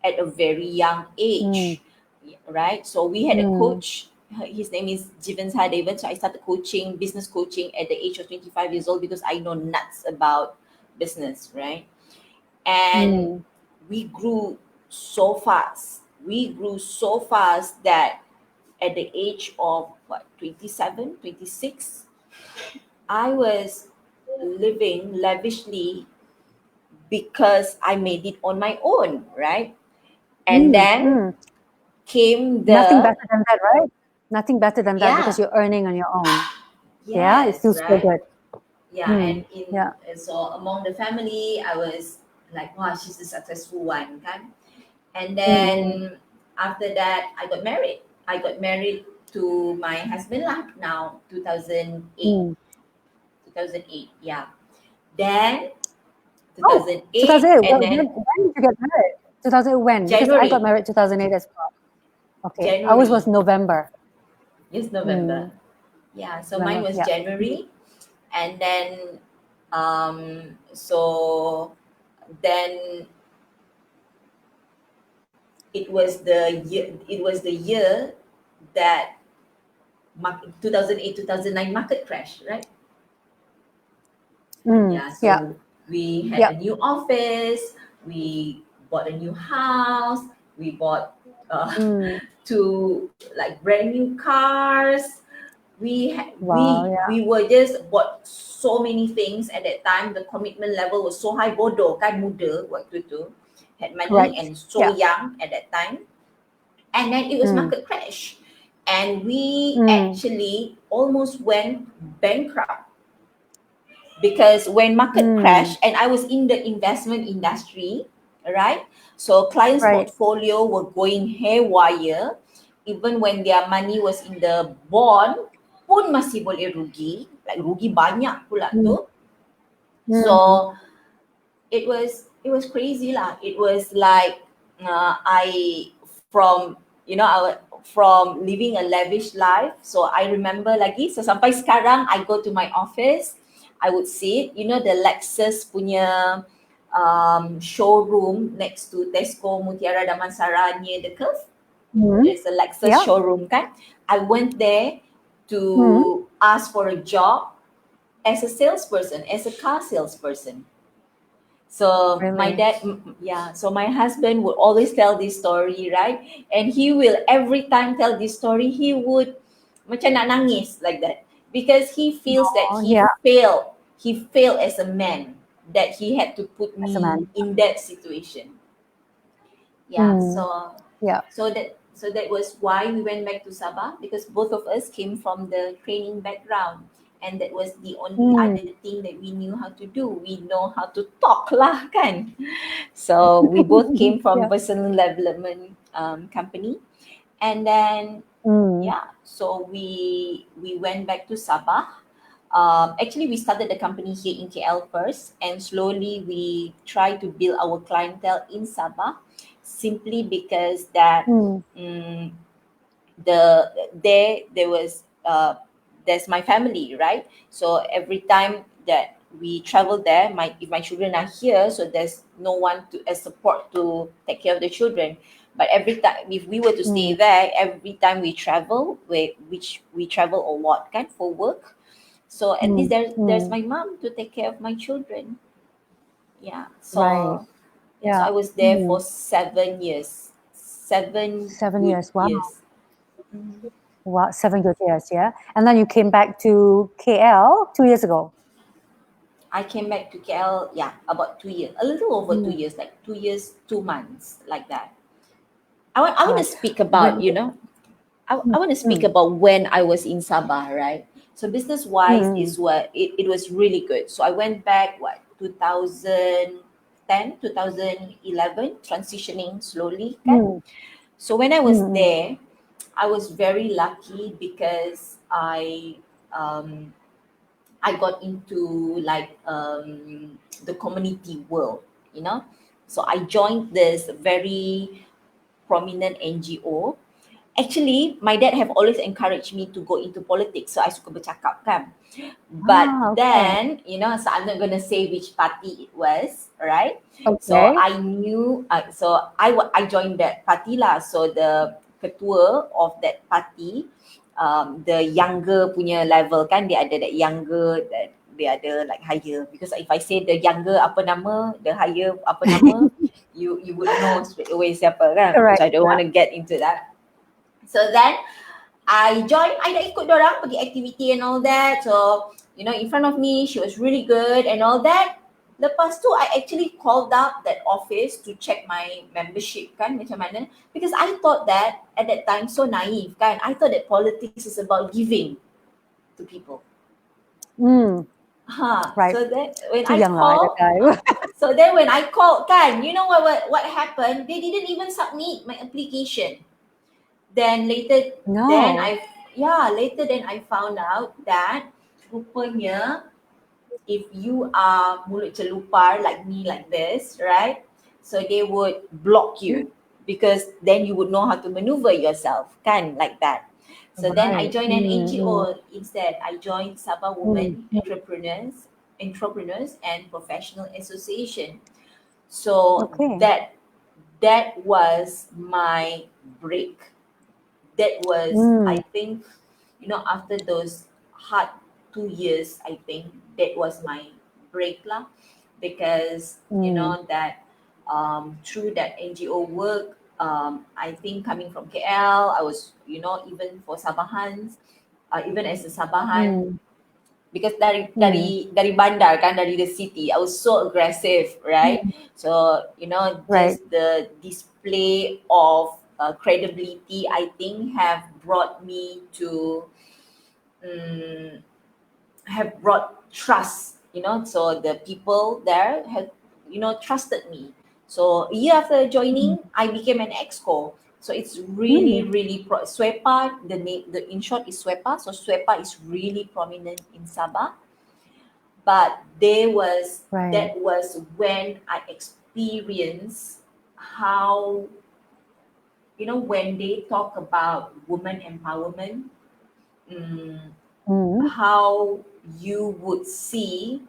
at a very young Mm. age, right? So we had a Mm. coach. His name is Jivan Sahadevan. So I started coaching, business coaching at the age of 25 years old because I know nuts about business, right? And Mm. we grew so fast. We grew so fast that at the age of what, 27, 26, I was living lavishly because I made it on my own, right? And Mm. then Mm. came Nothing the, better than that, right? Nothing better than that because yeah, you're earning on your own. Yeah, it yes, feels so right, good. yeah. Mm. And in Yeah. so among the family I was like, wow, she's the successful one kan. And Mm. then after that I got married to my husband lah now, 2008. Mm. 2008, yeah. Then Oh, 2008, 2008. and When then did you get married? 2008 when? Because I got January, married 2008 as well. Okay, ours was January, November. yes, November. Mm. Yeah, so mine November. was Yeah. Mm. January. And then so then it was the year that 2008 2009 market crash, right? Mm. Yeah, Yeah. so we had Yeah. a new office, we bought a new house, we bought Mm. two like brand new cars, Wow, yeah. we were just bought so many things at that time. The commitment level was so high. Bodoh kan, muda waktu tu, had money Right. and so Yeah. young at that time. And then it was Mm. market crash, and we Mm. actually almost went bankrupt because when market Mm. crashed, and I was in the investment industry, right? So clients' Right. portfolio were going haywire. Even when their money was in the bond, pun masih boleh rugi, like rugi banyak pula Mm. tu. Mm. So it was crazy lah. It was like I from from living a lavish life. So I remember lagi. So sampai sekarang I go to my office, I would sit. You know the Lexus punya showroom next to Tesco Mutiara Damansara near the Curve. Mm. There's a Lexus Yeah. showroom kan. I went there Mm. to ask for a job as a salesperson, as a car salesperson. So my Really. dad, yeah. So my husband would always tell this story, right? And he will every time tell this story. He would macam nak nangis like that because he feels that Oh, yeah. He failed as a man, that he had to put As a me man. in that situation. Yeah. Mm. Yeah. So that was why we went back to Sabah, because both of us came from the training background, and that was the only Mm. other thing that we knew how to do. We know how to talk lah kan. So we both came from Yeah. personal development company, and then Mm. yeah, so we went back to Sabah. Actually, we started the company here in KL first, and slowly we try to build our clientele in Sabah, simply because that Mm. um, there was there's my family, right? So every time that we travel there, my if my children are here, so there's no one to as support to take care of the children. But every time if we were to stay Mm. there, every time we travel, which we travel a lot, kind for work. So at least Mm. there's Mm. my mom to take care of my children. Yeah. Right. So yeah, so Yeah. I was there for Mm. 7 years. 7 Good years. Wow. years. Mhm. Wow. 7 good years. Yeah. And then you came back to KL 2 years ago. I came back to KL, yeah, about 2 years, a little over two Mm. years, like 2 years, 2 months, like that. I want to Right. speak When, about, I mm. want to speak Mm. about when I was in Sabah, right? So business wise Mm. is what it was really good. So I went back 2010, 2011, transitioning slowly, kan? Mm. So when I was Mm. there, I was very lucky because um I got into like the community world, you know. So I joined this very prominent NGO. Actually, my dad have always encouraged me to go into politics. So I suka bercakap kan. But Ah, okay. then, so I'm not gonna say which party it was, right? So Okay. I knew, I joined that party lah. So the ketua of that party, the younger punya level kan, dia ada that younger, that dia ada like higher. Because if I say the younger apa nama, the higher apa nama, you would know straight away siapa kan. Which Correct. I don't Yeah. want to get into that. So then I dah ikut dorang pergi activity and all that. So, in front of me, she was really good and all that. Lepas tu, I actually called up that office to check my membership kan, macam mana. Because I thought that, at that time, so naive kan. I thought that politics is about giving to people. Mm. Right. So then when Too I young lah at that called, time. so then when I called kan, you know what happened? They didn't even submit my application. Then later, No. later then I found out that rupanya if you are mulut celupar like me like this, right? So they would block you because then you would know how to maneuver yourself, kan, like that. So then I Right. joined an Mm. NGO instead. I joined Sabah Mm. Women Entrepreneurs and Professional Association. So Okay. that was my break. That was, Mm. I think, after those hard 2 years, I think that was my break lah, because Mm. that through that NGO work, I think coming from KL, I was, even for Sabahans, even as a Sabahan, Mm. because dari Mm. dari dari bandar kan, dari the city, I was so aggressive, right? Mm. So Right. just the display of credibility, I think, have brought me to um, have brought trust. So the people there have trusted me. So a year after Mm. joining, I became an exco. So it's really, Mm. really Swepa. The name, the in short is Swepa. So Swepa is really prominent in Sabah. But Right. that was when I experienced how, when they talk about women empowerment, um, Mm. how you would see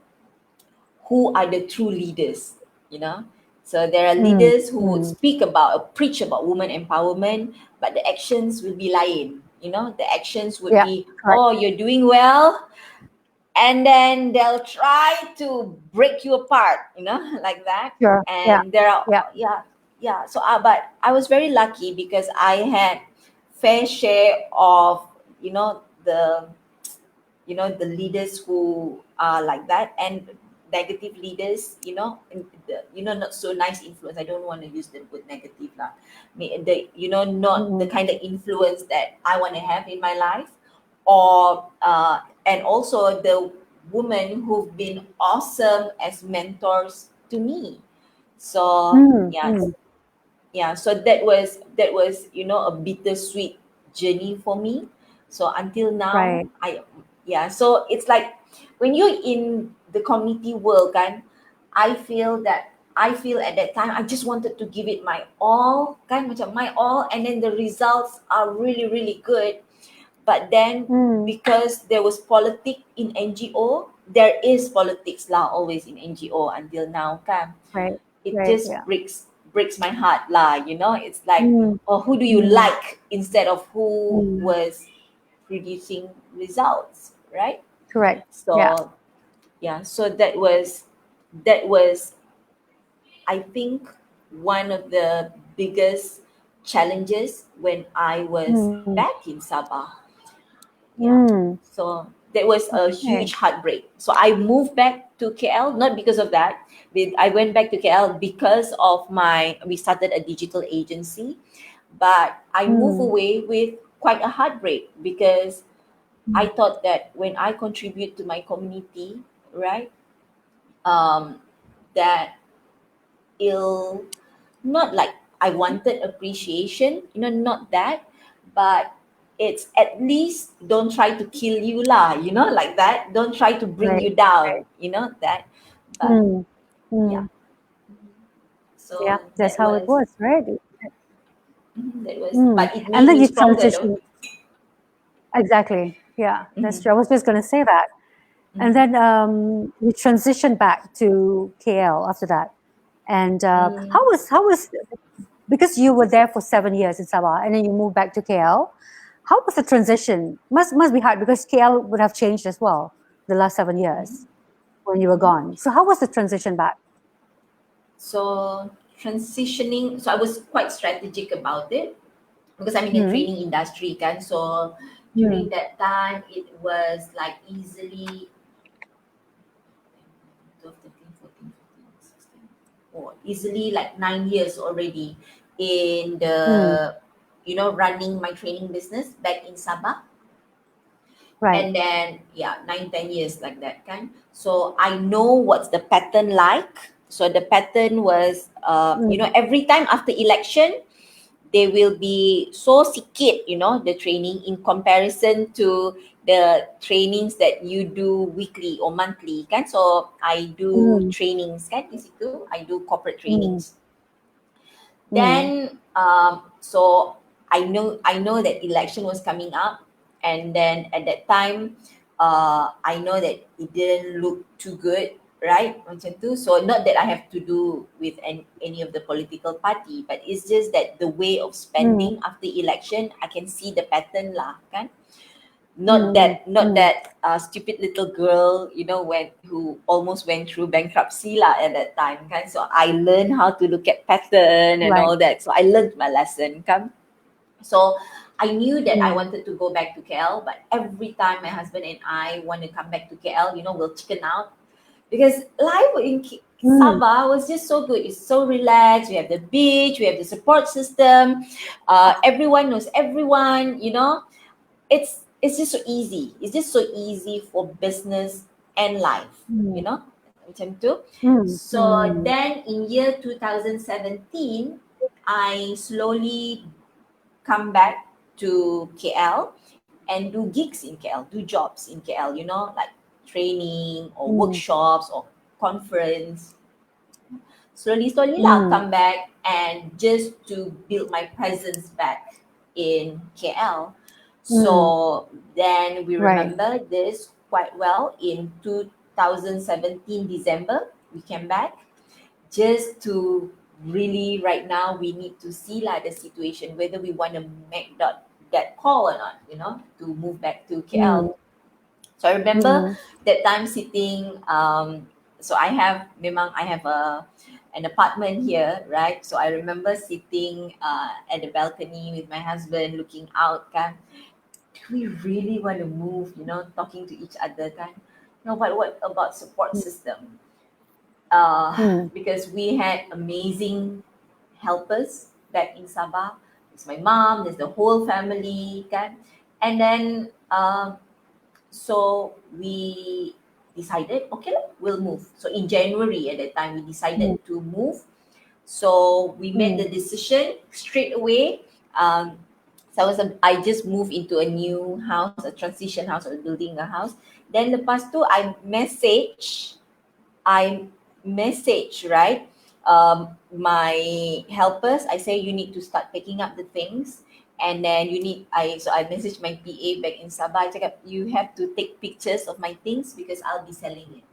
who are the true leaders, you know. So there are Mm. leaders who would Mm. speak about or preach about women empowerment, but the actions will be lying. The actions would Yeah. be, Correct. oh, you're doing well, and then they'll try to break you apart, like that. Sure. Yeah. And there are, Yeah. yeah, yeah. So, but I was very lucky because I had fair share of, the the leaders who are like that, and negative leaders, not so nice influence. I don't want to use the word negative lah. Not the Mm. kind of influence that I want to have in my life, or and also the women who've been awesome as mentors to me. So Mm. yeah, Mm. yeah, so that was a bittersweet journey for me. So until now, Right. so it's like when you're in the community world, kan, I feel at that time I just wanted to give it my all, kan, macam my all, and then the results are really, really good. But then, Mm. because there was politics in NGO, there is politics lah always in NGO until now, kan. Right. It Right. just Yeah. breaks my heart lah. It's like, Mm. oh, who do you Mm. like instead of who Mm. was producing results, right? Correct. Yeah. So yeah, so that was I think one of the biggest challenges when I was Mm. back in Sabah. Yeah. Mm. So that was a Okay. huge heartbreak. So I moved back to KL, not because of that. I went back to KL because of we started a digital agency, but I moved Mm. away with quite a heartbreak because I Mm. thought that when I contribute to my community, right, um, that it'll not like I wanted appreciation, not that, but it's at least don't try to kill you lah, like that. Don't try to bring Right. you down, Right. that. But Mm. yeah, Mm. Yeah. so That's how it was, right? Mm. but it And made then me you stronger though. transition. Exactly. Yeah. That's Mm-hmm. true. I was just going to say that. And Mm-hmm. then you transitioned back to KL after that. And Mm. how was because you were there for 7 years in Sabah and then you moved back to KL. How was the transition? Must be hard because KL would have changed as well the last 7 years when you were Mm-hmm. gone. So how was the transition back? So transitioning, so I was quite strategic about it because I'm in the Mm. training industry, kan. So during Mm. that time, it was like easily 12, 13, 14, 15, 16, or easily like 9 years already in Mm. the running my training business back in Sabah. Right. And then 9, 10 years like that, kan. So I know what's the pattern like. So the pattern was Mm. every time after election, they will be so sikit, the training in comparison to the trainings that you do weekly or monthly, kan. So I do Mm. trainings, kan, di situ. I do corporate Mm. trainings. Mm. Then so I know that election was coming up, and then at that time I know that it didn't look too good, right, macam tu. So not that I have to do with any of the political party, but it's just that the way of Mm. spending after election, I can see the pattern lah, kan. Not Mm. that not Mm. that stupid little girl, who almost went through bankruptcy lah at that time, kan. So I learned how to look at pattern and Right. all that. So I learned my lesson, kan. So I knew that I Mm. wanted to go back to KL, but every time my husband and I want to come back to KL, we'll chicken out because life in Mm. Sabah was just so good. It's so relaxed. We have the beach, we have the support system. Everyone knows everyone. It's just so easy. It's just so easy for business and life. Mm. Macam tu. Mm. So Mm. then in year 2017, I slowly come back to KL and do gigs in KL, do jobs in KL, like training or Mm. workshops or conference. Slowly lah Mm. come back and just to build my presence back in KL. Mm. So then we Right. remember this quite well in 2017 December, we came back just to really right now we need to see lah the situation whether we want to make that call or not, to move back to KL. Mm. So I remember Mm. that time sitting. So I have an apartment here, right? So I remember sitting at the balcony with my husband, looking out. Kan, do we really want to move? Talking to each other. Kan, no. But what about support system? Mm. Because we had amazing helpers back in Sabah. It's my mom. There's the whole family. Kan, and then. So we decided, okay, we'll move. So in January at that time, we Mm. decided to move. So we made Mm. the decision straight away. So I just moved into a new house, a transition house, or building a house. Then lepas tu, I message, right? My helpers, I say you need to start picking up the things, and then I message my PA back in Sabah. I cakap, you have to take pictures of my things because I'll be selling it.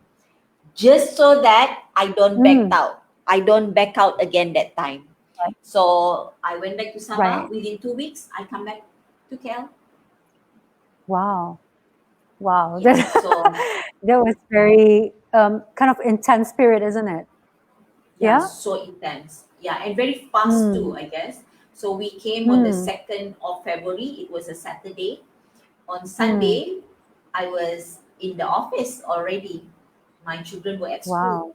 Just so that I don't back Mm. out. I don't back out again that time. Right. So I went back to Sabah. Right. Within 2 weeks, I come back to KL. Wow. Wow. Yeah. So That was very kind of intense period, isn't it? yeah, Yeah. so intense. Yeah, and very fast too, Mm. I guess. So we came on the Mm. 2nd of February. It was a Saturday. On Mm. Sunday, I was in the office already. My children were at school.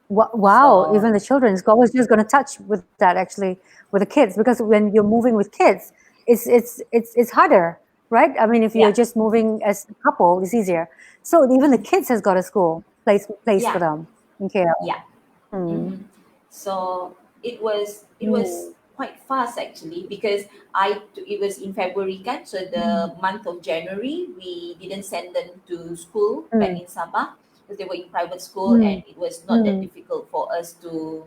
Wow. Wow. Even So the children. I was just going to touch with that actually with the kids because when you're moving with kids, it's harder, right? I mean, if you're yeah, just moving as a couple, it's easier. So even the kids has got a school place for yeah, them in KL. yeah. Mm. Mm-hmm. So it was Mm. quite fast actually because it was in February kan, so Mm. the month of January we didn't send them to school back Mm. in Sabah because they were in private school and Mm. it was not that Mm. difficult for us to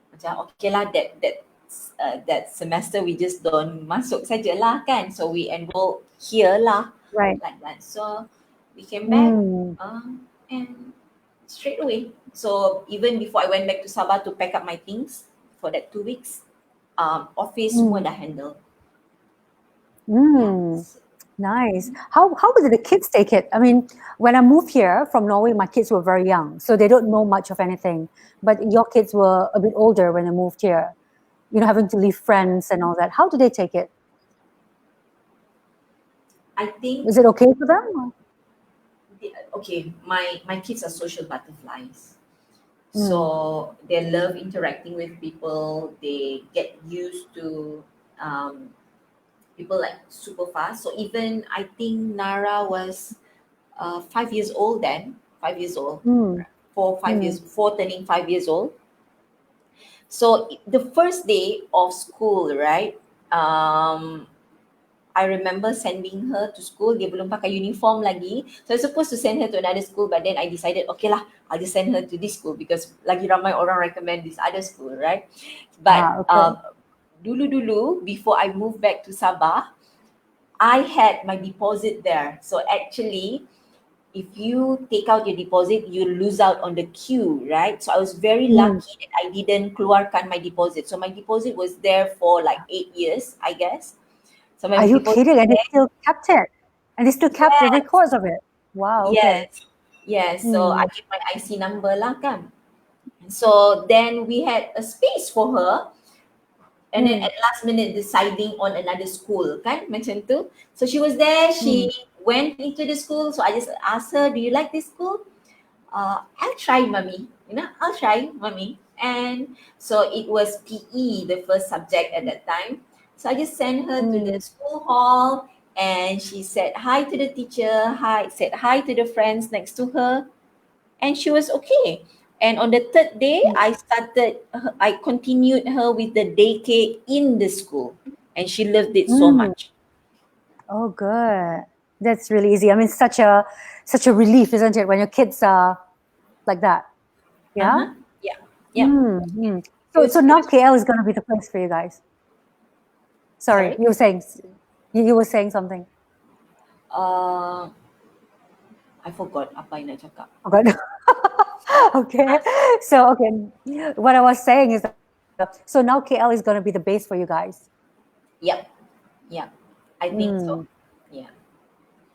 macam okay lah that semester we just don't masuk sajalah kan, so we enroll here lah Right. like that. So we came back Mm. and straight away. So even before I went back to Sabah to pack up my things for that 2 weeks, office semua Mm. dah handle. Yeah. Mm. Nice. How did the kids take it? I mean, when I moved here from Norway, my kids were very young, so they don't know much of anything. But your kids were a bit older when they moved here, having to leave friends and all that. How did they take it? I think Was it okay for them? okay, my kids are social butterflies. Mm. So they love interacting with people. They get used to people like super fast. So even I think Nara was 5 years old then, 5 years old, Mm. 4 5 years, Mm. 4 turning 5 years old. So the first day of school, right? I remember sending her to school. Dia belum pakai uniform lagi. So I was supposed to send her to another school, but then I decided, okay lah, I'll just send her to this school because lagi ramai orang recommend this other school, right? But Okay. dulu before I moved back to Sabah, I had my deposit there. So actually, if you take out your deposit, you lose out on the queue, right? So I was very Mm. lucky that I didn't keluarkan my deposit. So my deposit was there for like 8 years, I guess. So my Are you deposit kidding? was And they there. still kept it, and they still kept the Yes, records of it. Wow. Okay. yes. So I Mm. gave my IC number lah kan. So then we had a space for her. and then at last minute deciding on another school, kan, macam tu. So she was there, she went into the school. So I just asked her, do you like this school? I'll try, mommy. I'll try, mommy. And so it was PE, the first subject at that time. So I just sent her to the school hall, and she said hi to the teacher, said hi to the friends next to her, and she was okay. And on the third day, I continued her with the daycare in the school, and she loved it so much. Oh, good. That's really easy. I mean, such a relief, isn't it, when your kids are like that? Yeah. Uh-huh. Yeah, yeah. Mm. It was, So it now was KL is going to be the place for you guys. Sorry, sorry. you were saying something. Uh, I forgot apa yang nak cakap. Oh, God. Okay. So, okay. What I was saying is that, so now KL is going to be the base for you guys. Yep. Yeah. I think so. Yeah.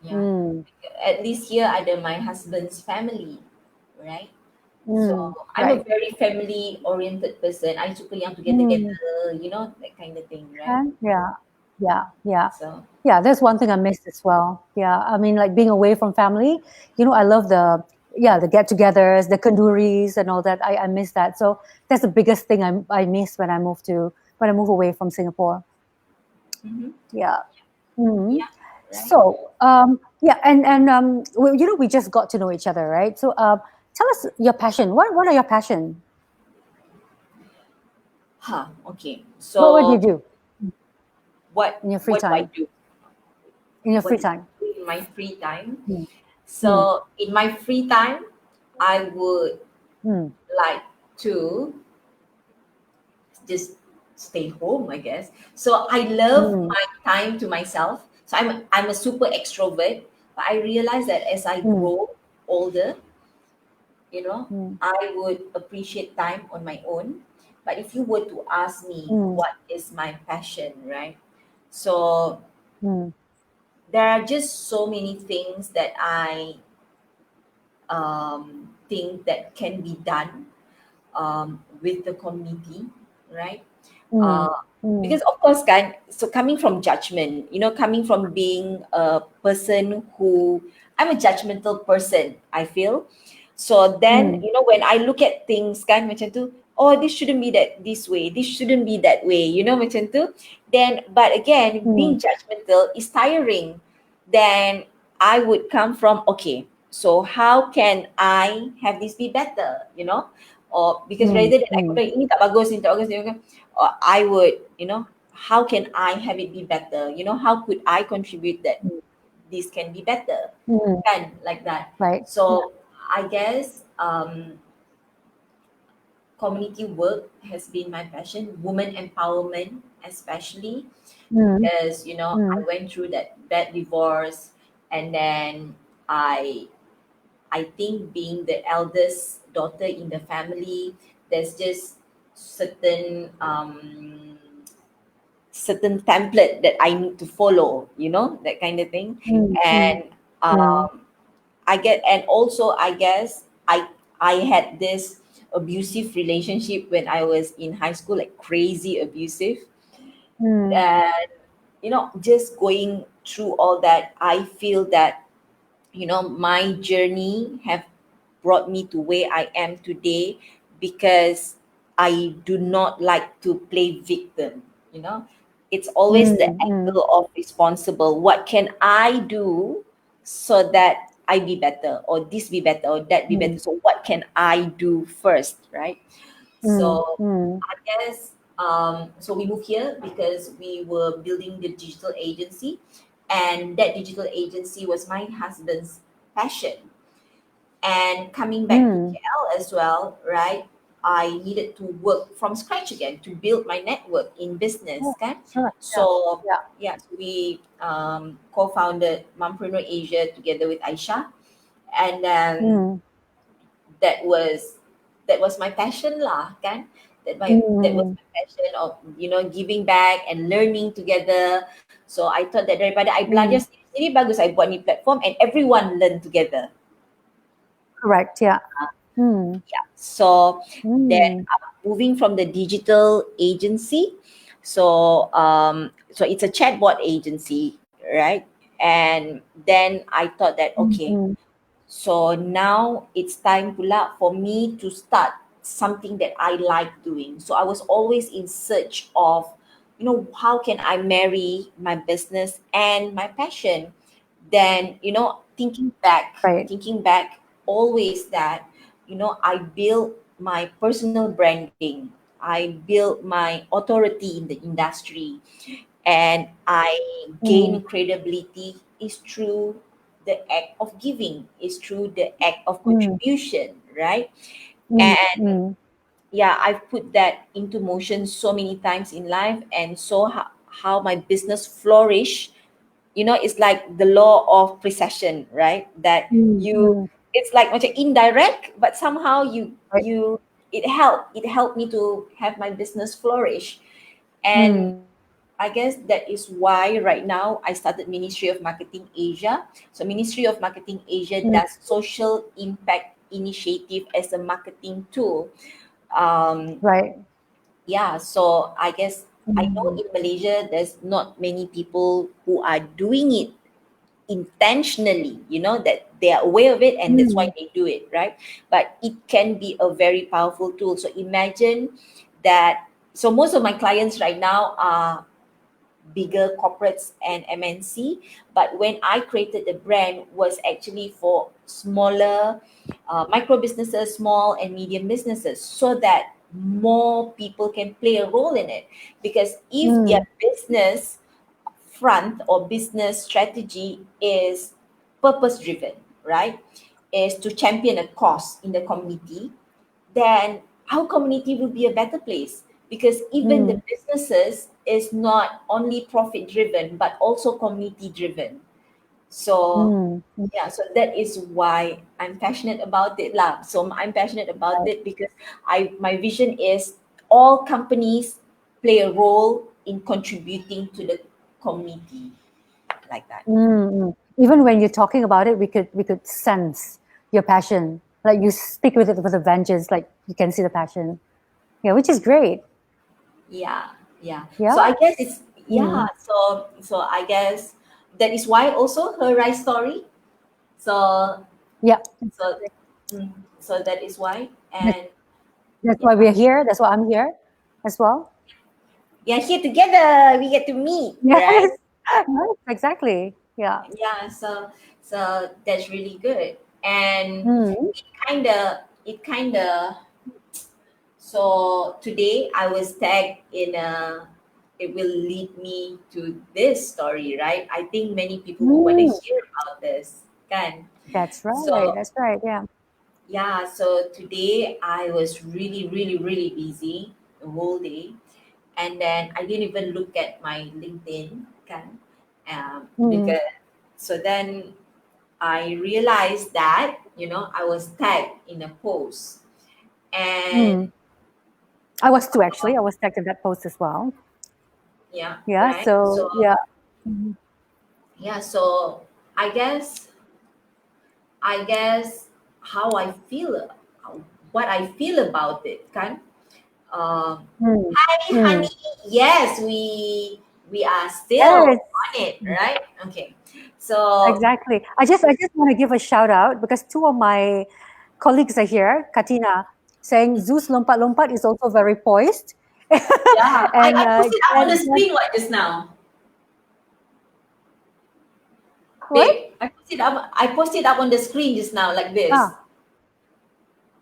Yeah. At least here ada my husband's family, right? So I'm a Right. very family oriented person. I suka yang together, that kind of thing, right? And yeah. So Yeah, that's one thing I missed as well. Yeah, I mean, like being away from family, I love the get-togethers, the kanduris, and all that. I miss that. So that's the biggest thing I miss when I move away from Singapore. Yeah. Mhm. yeah, right. So yeah, and we just got to know each other, right? So tell us your passion. What are your passion? Okay. What do you So do what in your free what do I time? do? In your What free do I time? do in my free time? Mm. So in my free time, I would Mm. like to just stay home, I guess. So I love my time to myself. So I'm a super extrovert, but I realize that as I grow older, I would appreciate time on my own. But if you were to ask me what is my passion, right? So there are just so many things that I think that can be done with the community, right? Because of course, so coming from judgment, coming from being a person who I'm a judgmental person, I feel. So then, when I look at things, macam tu, oh, this shouldn't be that this way, this shouldn't be that way, macam tu. Then, but again, being judgmental is tiring. Then I would come from, okay, so how can I have this be better, or because rather than I go, ini tak bagus, ini tak bagus, or I would, how can I have it be better? How could I contribute that this can be better? Kind like that. Right. So I guess community work has been my passion, women empowerment especially, because I went through that bad divorce, and then I think being the eldest daughter in the family, there's just certain template that I need to follow, that kind of thing. And and also I guess I had this abusive relationship when I was in high school, like crazy abusive. And just going through all that, I feel that my journey have brought me to where I am today, because I do not like to play victim. It's always the angle of responsible. What can I do so that I be better, or this be better, or that be better? So what can I do first, right? So I guess so we moved here because we were building the digital agency, and that digital agency was my husband's passion. And coming back to KL as well, right? I needed to work from scratch again to build my network in business, kan? Sure. So Yeah. so we co-founded Mompreneur Asia together with Aisha, and then that was my passion lah, kan? That was my passion of giving back and learning together. So I thought that daripada I belajar sendiri, bagus I buat ni platform and everyone learn together. Correct. Yeah. Yeah. So then moving from the digital agency, So it's a chatbot agency, right? And then I thought that, okay, Mm, so now it's time pula for me to start something that I like doing. So I was always in search of, how can I marry my business and my passion? Then, right. thinking back, always that, I built my personal branding. I built my authority in the industry, and I Mm, gain credibility is through the act of giving, is through the act of mm, contribution, right? mm, And mm, yeah, I've put that into motion so many times in life, and so how my business flourish. It's like the law of precession, right? That mm, you, mm, it's like macam indirect, but somehow right. it helped me to have my business flourish. And Mm, I guess that is why right now I started Ministry of Marketing Asia. So Ministry of Marketing Asia mm, does social impact initiative as a marketing tool. Um, right. yeah, so I guess I know Mm, in Malaysia there's not many people who are doing it intentionally, that they are aware of it and that's why mm, they do it, right? But it can be a very powerful tool. So imagine that. So most of my clients right now are bigger corporates and MNC. But when I created the brand, was actually for smaller micro businesses, small and medium businesses, so that more people can play a role in it. Because if their mm, business front or business strategy is purpose driven, right? Is to champion a cause in the community, then our community will be a better place, because even the mm, businesses is not only profit driven but also community driven. So mm, mm, yeah, so that is why I'm passionate about it lah. So I'm passionate about right. it because my vision is all companies play a role in contributing to the community, like that. Mm, mm. Even when you're talking about it, we could sense your passion. Like you speak with it with a vengeance. Like you can see the passion. Yeah, which is great. Yeah, yeah. Yeah. So I guess it's, yeah. Mm. So I guess that is why also her rise story. So Yeah. so mm, so that is why. That's, And that's yeah, why we're here. That's why I'm here as well. yeah, here together we get to meet, Yes. right? Right. Exactly. Yeah. Yeah. So that's really good. And Mm. it kind of so today I was tagged in a, it will lead me to this story, right? I think many people would want to Mm. hear about this, kan? That's right. So That's right. Yeah. yeah, so today I was really, really, really busy the whole day, and then I didn't even look at my LinkedIn, kan? Mm. Because so then I realized that I was tagged in a post, and Mm. I was too actually. I was tagged in that post as well. yeah, Yeah. right. So So yeah. Mm. yeah, so I guess I guess how I feel, what I feel about it, kan? Mm. Hi, Mm. honey. Yes, we are Yes. still on it, right? Okay. So Exactly. I just want to give a shout out because two of my colleagues are here. Katina saying Zeus lompat lompat is also very poised, yeah, I, and I posted up on the Jen, screen what just now, what? babe. I posted up on the screen just now like this. Ah,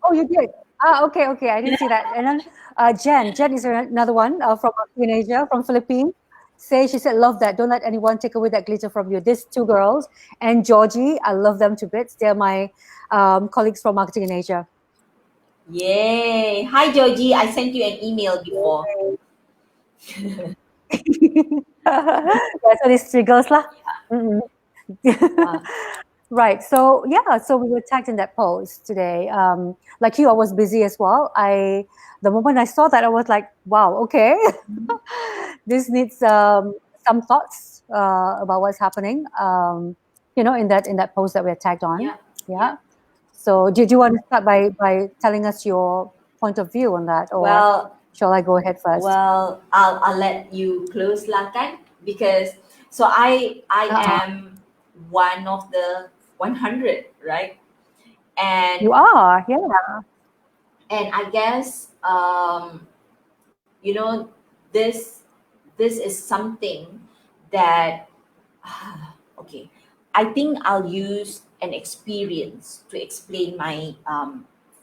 oh, you did. Ah, okay, okay. I didn't see that. And then Jen is another one from Indonesia, from Philippines. She said, love that. Don't let anyone take away that glitter from you. These two girls and Georgie, I love them to bits. They're my colleagues from Marketing in Asia. Yay. Hi, Georgie. I sent you an email before. That's what these three girls lah. Mm-mm. Yeah. Right. So yeah, so we were tagged in that post today. Like you, I was busy as well. The moment I saw that, I was like, wow, okay, this needs some thoughts about what's happening. In that post that we're tagged on. Yeah. Yeah. Yeah. So, do you want to start by telling us your point of view on that, or Well, Shall I go ahead first? Well, I'll let you close lah kan, because so I Uh-uh. am one of the 100, right? You And are, yeah. I guess you know, this this is something that okay, I think I'll use an experience to explain my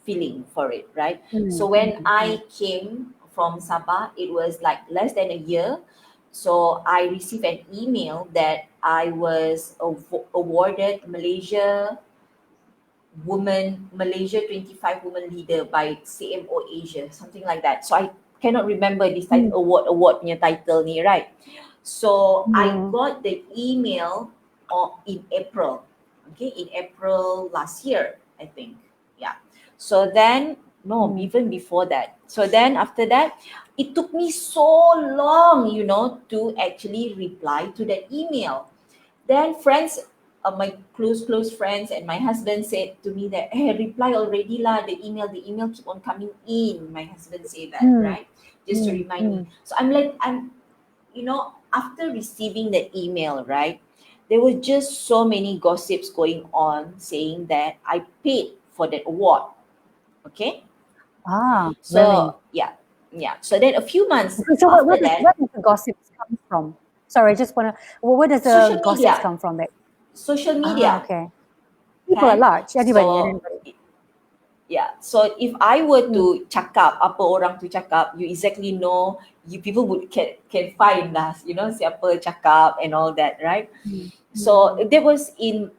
feeling for it, right? So when I came from Sabah, it was like less than a year. So I received an email that I was awarded Malaysia 25 Women Leader by CMO Asia, something like that. So I cannot remember this title, award punya title ni, right? So I got the email in April, okay, in April last year, I think. Yeah. So then, no, even before that. So then after that, it took me so long, you know, to actually reply to that email. Then friends, my close friends and my husband said to me that, hey, reply already lah, the email keep on coming in. My husband said that, right? Just to remind me. So you know, after receiving the email, right, there were just so many gossips going on saying that I paid for that award. Okay. Really? So yeah. So then a few months So after that, what does the gossips come from? Sorry, I just want to. Where does the social gossips media, come from? Like, social media, okay, people at kan? large, anybody, So anybody. yeah, so if I were to cakap apa orang tu cakap, you exactly know, you people would can find lah, you know, siapa cakap and all that, right? So that was in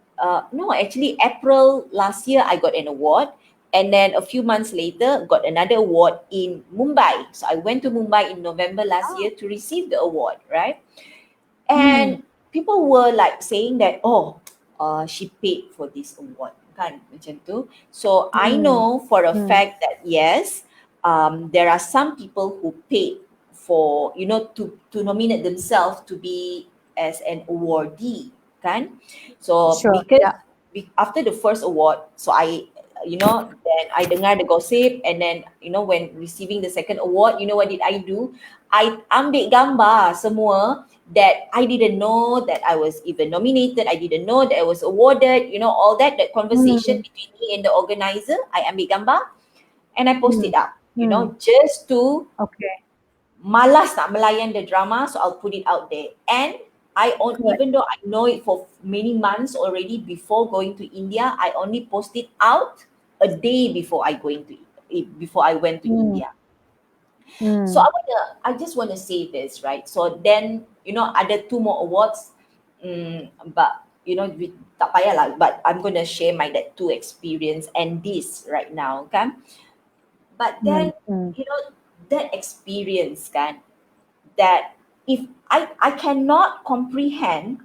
no, actually April last year I got an award, and then a few months later got another award in Mumbai. So I went to Mumbai in November last year to receive the award, right? And people were like saying that, oh, she paid for this award, kan, macam tu. So I know for a fact that yes, there are some people who paid for, you know, to nominate themselves to be as an awardee, kan. So Sure, because yeah. after the first award, so I, you know, then I dengar the gossip, and then, you know, when receiving the second award, you know what did I do? I ambil gambar semua that I didn't know that I was even nominated. I didn't know that I was awarded, you know, all that conversation between me and the organizer. I ambil gambar and I post it up, you know, just to Okay. malas nak melayan the drama, so I'll put it out there. And Correct. even though I know it for many months already before going to India, I only post it out a day before I went to India. So I just want to say this, right? So then, you know, ada 2 more awards, but you know, tak payah lah, but I'm going to share my that 2 experience and this right now, kan? But then, you know, that experience, kan, that if I cannot comprehend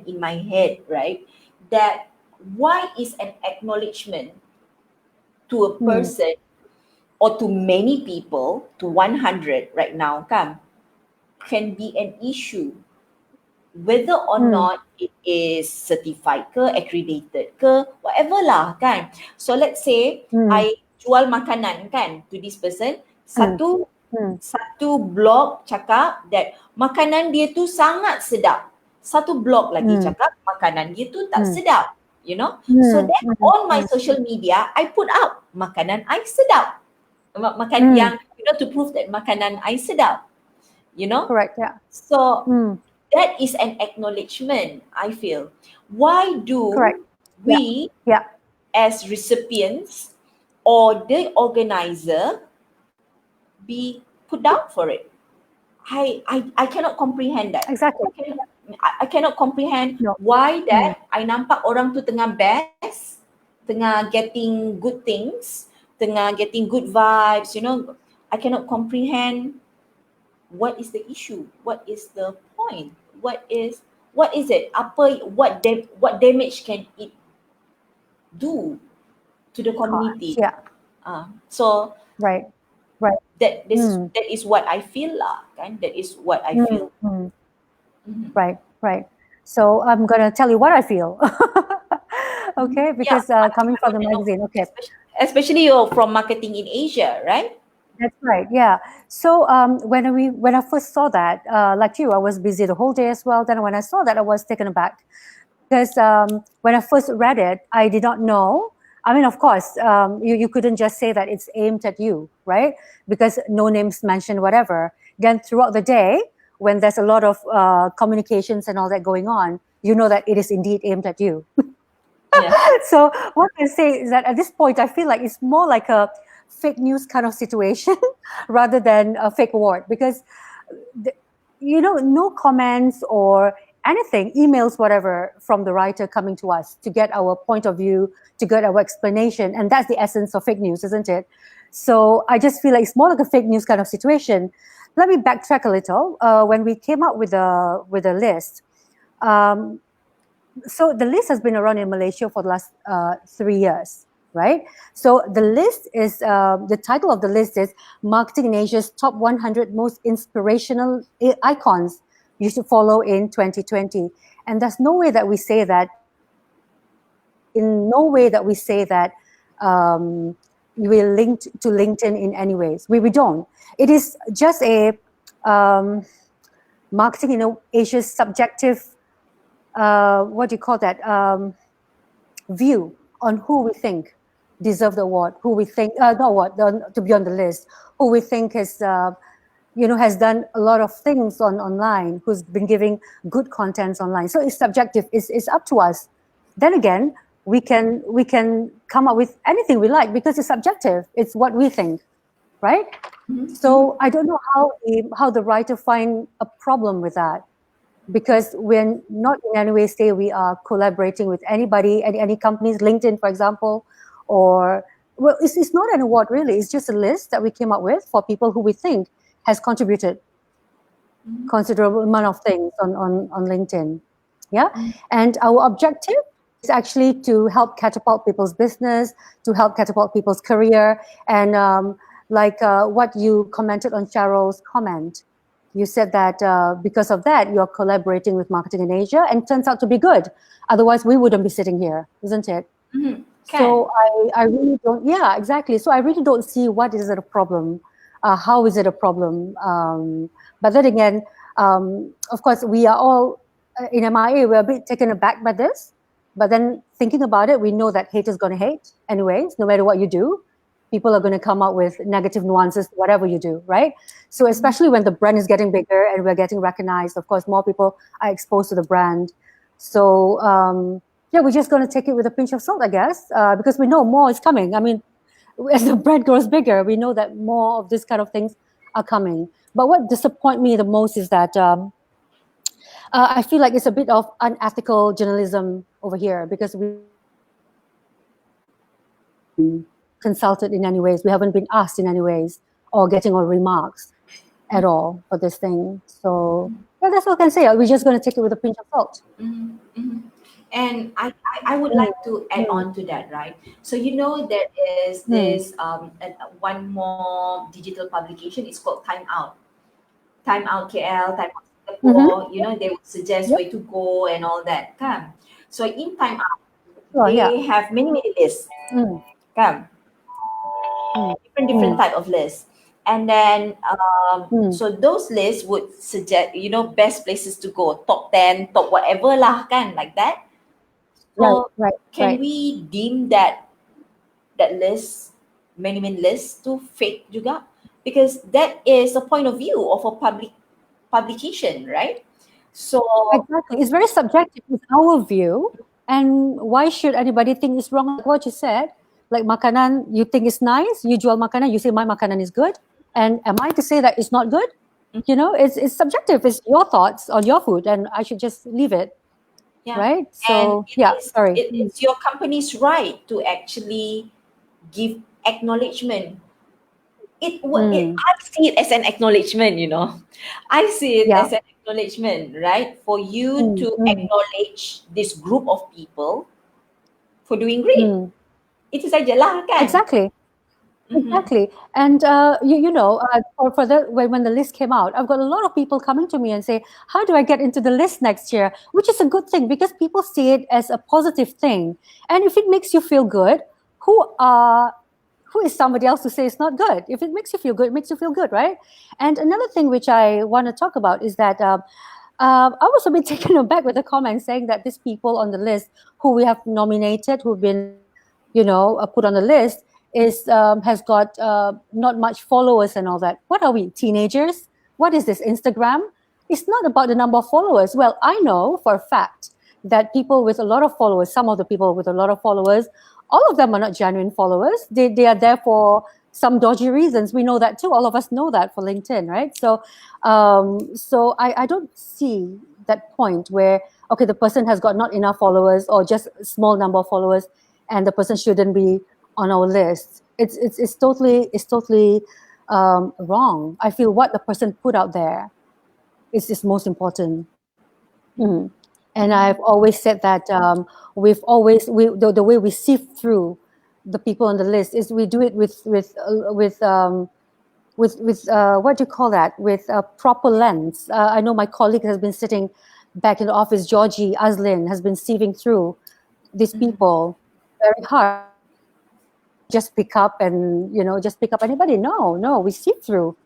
in my head, right, that why is an acknowledgement to a person or to many people, to 100 right now, can be an issue, whether or not it is certified ke, accredited ke, whatever lah, kan. So let's say I jual makanan, kan, to this person, satu blog cakap that makanan dia tu sangat sedap, satu blog lagi cakap makanan dia tu tak sedap, you know. So then on my social media I put up makanan I sedap, makan yang, you know, to prove that makanan I sedap, you know. Correct, yeah. So that is an acknowledgement, I feel. Why do Correct. we as recipients or the organizer be put down for it? I cannot comprehend that. Exactly. I cannot comprehend No. why that I nampak orang tu tengah best, tengah getting good things, tengah getting good vibes, you know. I cannot comprehend what is the issue, what is the point, what is it, what damage can it do to the community? Yeah. So Right. that is what I feel lah, kan? That is what I feel. Right. So I'm gonna tell you what I feel. Okay, because coming from the magazine, okay. Especially you're from marketing in Asia, right? That's right. Yeah. So when I first saw that, like you, I was busy the whole day as well. Then when I saw that, I was taken aback because when I first read it, I did not know. I mean, of course, you couldn't just say that it's aimed at you, right? Because no names mentioned, whatever. Then throughout the day, when there's a lot of communications and all that going on, you know that it is indeed aimed at you. Yeah. So what I say is that at this point, I feel like it's more like a fake news kind of situation rather than a fake word because, the, no comments or anything, emails, whatever, from the writer coming to us to get our point of view, to get our explanation. And that's the essence of fake news, isn't it? So I just feel like it's more like a fake news kind of situation. Let me backtrack a little. When we came up with a list, um, so the list has been around in Malaysia for the last 3 years, right? So the list is the title of the list is Marketing in Asia's Top 100 Most Inspirational Icons You Should Follow in 2020. And there's no way that we say that. In no way that we say that we're linked to LinkedIn in any ways. We don't. It is just a marketing in Asia's subjective what do you call that, view on who we think deserve the award, who we think not award to be on the list, who we think has has done a lot of things online, who's been giving good contents online. So it's subjective. It's up to us. Then again, we can come up with anything we like because it's subjective. It's what we think, right? So I don't know how the writer find a problem with that, because we're not in any way say we are collaborating with anybody, any companies, LinkedIn, for example, or, well, it's not an award really. It's just a list that we came up with for people who we think has contributed considerable amount of things on LinkedIn. Yeah. And our objective is actually to help catapult people's business, to help catapult people's career. And what you commented on Cheryl's comment, you said that because of that, you're collaborating with Marketing in Asia, and it turns out to be good. Otherwise, we wouldn't be sitting here, isn't it? Mm-hmm. So I really don't, yeah, exactly. So I really don't see what is it a problem. How is it a problem? But then again, of course, we are all in MIA, we're a bit taken aback by this. But then thinking about it, we know that hate is going to hate anyways, no matter what you do. People are going to come out with negative nuances, whatever you do, right? So especially when the brand is getting bigger and we're getting recognized, of course, more people are exposed to the brand. So yeah, we're just going to take it with a pinch of salt, I guess, because we know more is coming. I mean, as the brand grows bigger, we know that more of this kind of things are coming. But what disappoints me the most is that I feel like it's a bit of unethical journalism over here, because we consulted in any ways. We haven't been asked in any ways or getting our remarks at all for this thing. So yeah, that's all I can say. We're just going to take it with a pinch of salt. And I would like to add on to that, right? So there is this one more digital publication. It's called Time Out. Time Out KL, Time Out Singapore. They would suggest where to go and all that. Come. So in Time Out, they have many lists. Come. Different type of lists. And then so those lists would suggest best places to go, top 10, top whatever lah, kan, like that. So can we deem that list, many lists, to fake juga? Because that is a point of view of a publication, right? So exactly, it's very subjective. It's our view, and why should anybody think it's wrong? Like what you said, like makanan, you think it's nice, you jual makanan, you say my makanan is good, and am I to say that it's not good? It's subjective. It's your thoughts on your food, and I should just leave it. yeah. Right? So And sorry. it's your company's right to actually give acknowledgement. I see it as an acknowledgement, I see it as an acknowledgement, right? For you to acknowledge this group of people for doing great. Itu sajalah, kan? Exactly. Exactly. And for that, when the list came out, I've got a lot of people coming to me and say, how do I get into the list next year? Which is a good thing, because people see it as a positive thing. And if it makes you feel good, who who is somebody else to say it's not good? If it makes you feel good, it makes you feel good, right? And another thing which I want to talk about is that I was a bit taken aback with the comment saying that these people on the list who we have nominated, who've been, put on the list, has got not much followers and all that. What are we, teenagers? What is this, Instagram? It's not about the number of followers. Well, I know for a fact that people with a lot of followers, some of the people with a lot of followers, all of them are not genuine followers. They are there for some dodgy reasons. We know that too. All of us know that for LinkedIn, right? So I don't see that point where, okay, the person has got not enough followers or just a small number of followers and the person shouldn't be on our list. It's totally wrong. I feel what the person put out there is most important. Mm. And I've always said that the way we sift through the people on the list is we do it with what do you call that, with a proper lens. I know my colleague has been sitting back in the office, Georgie Aslin, has been sieving through these people very hard. Just pick up anybody. No, we sift through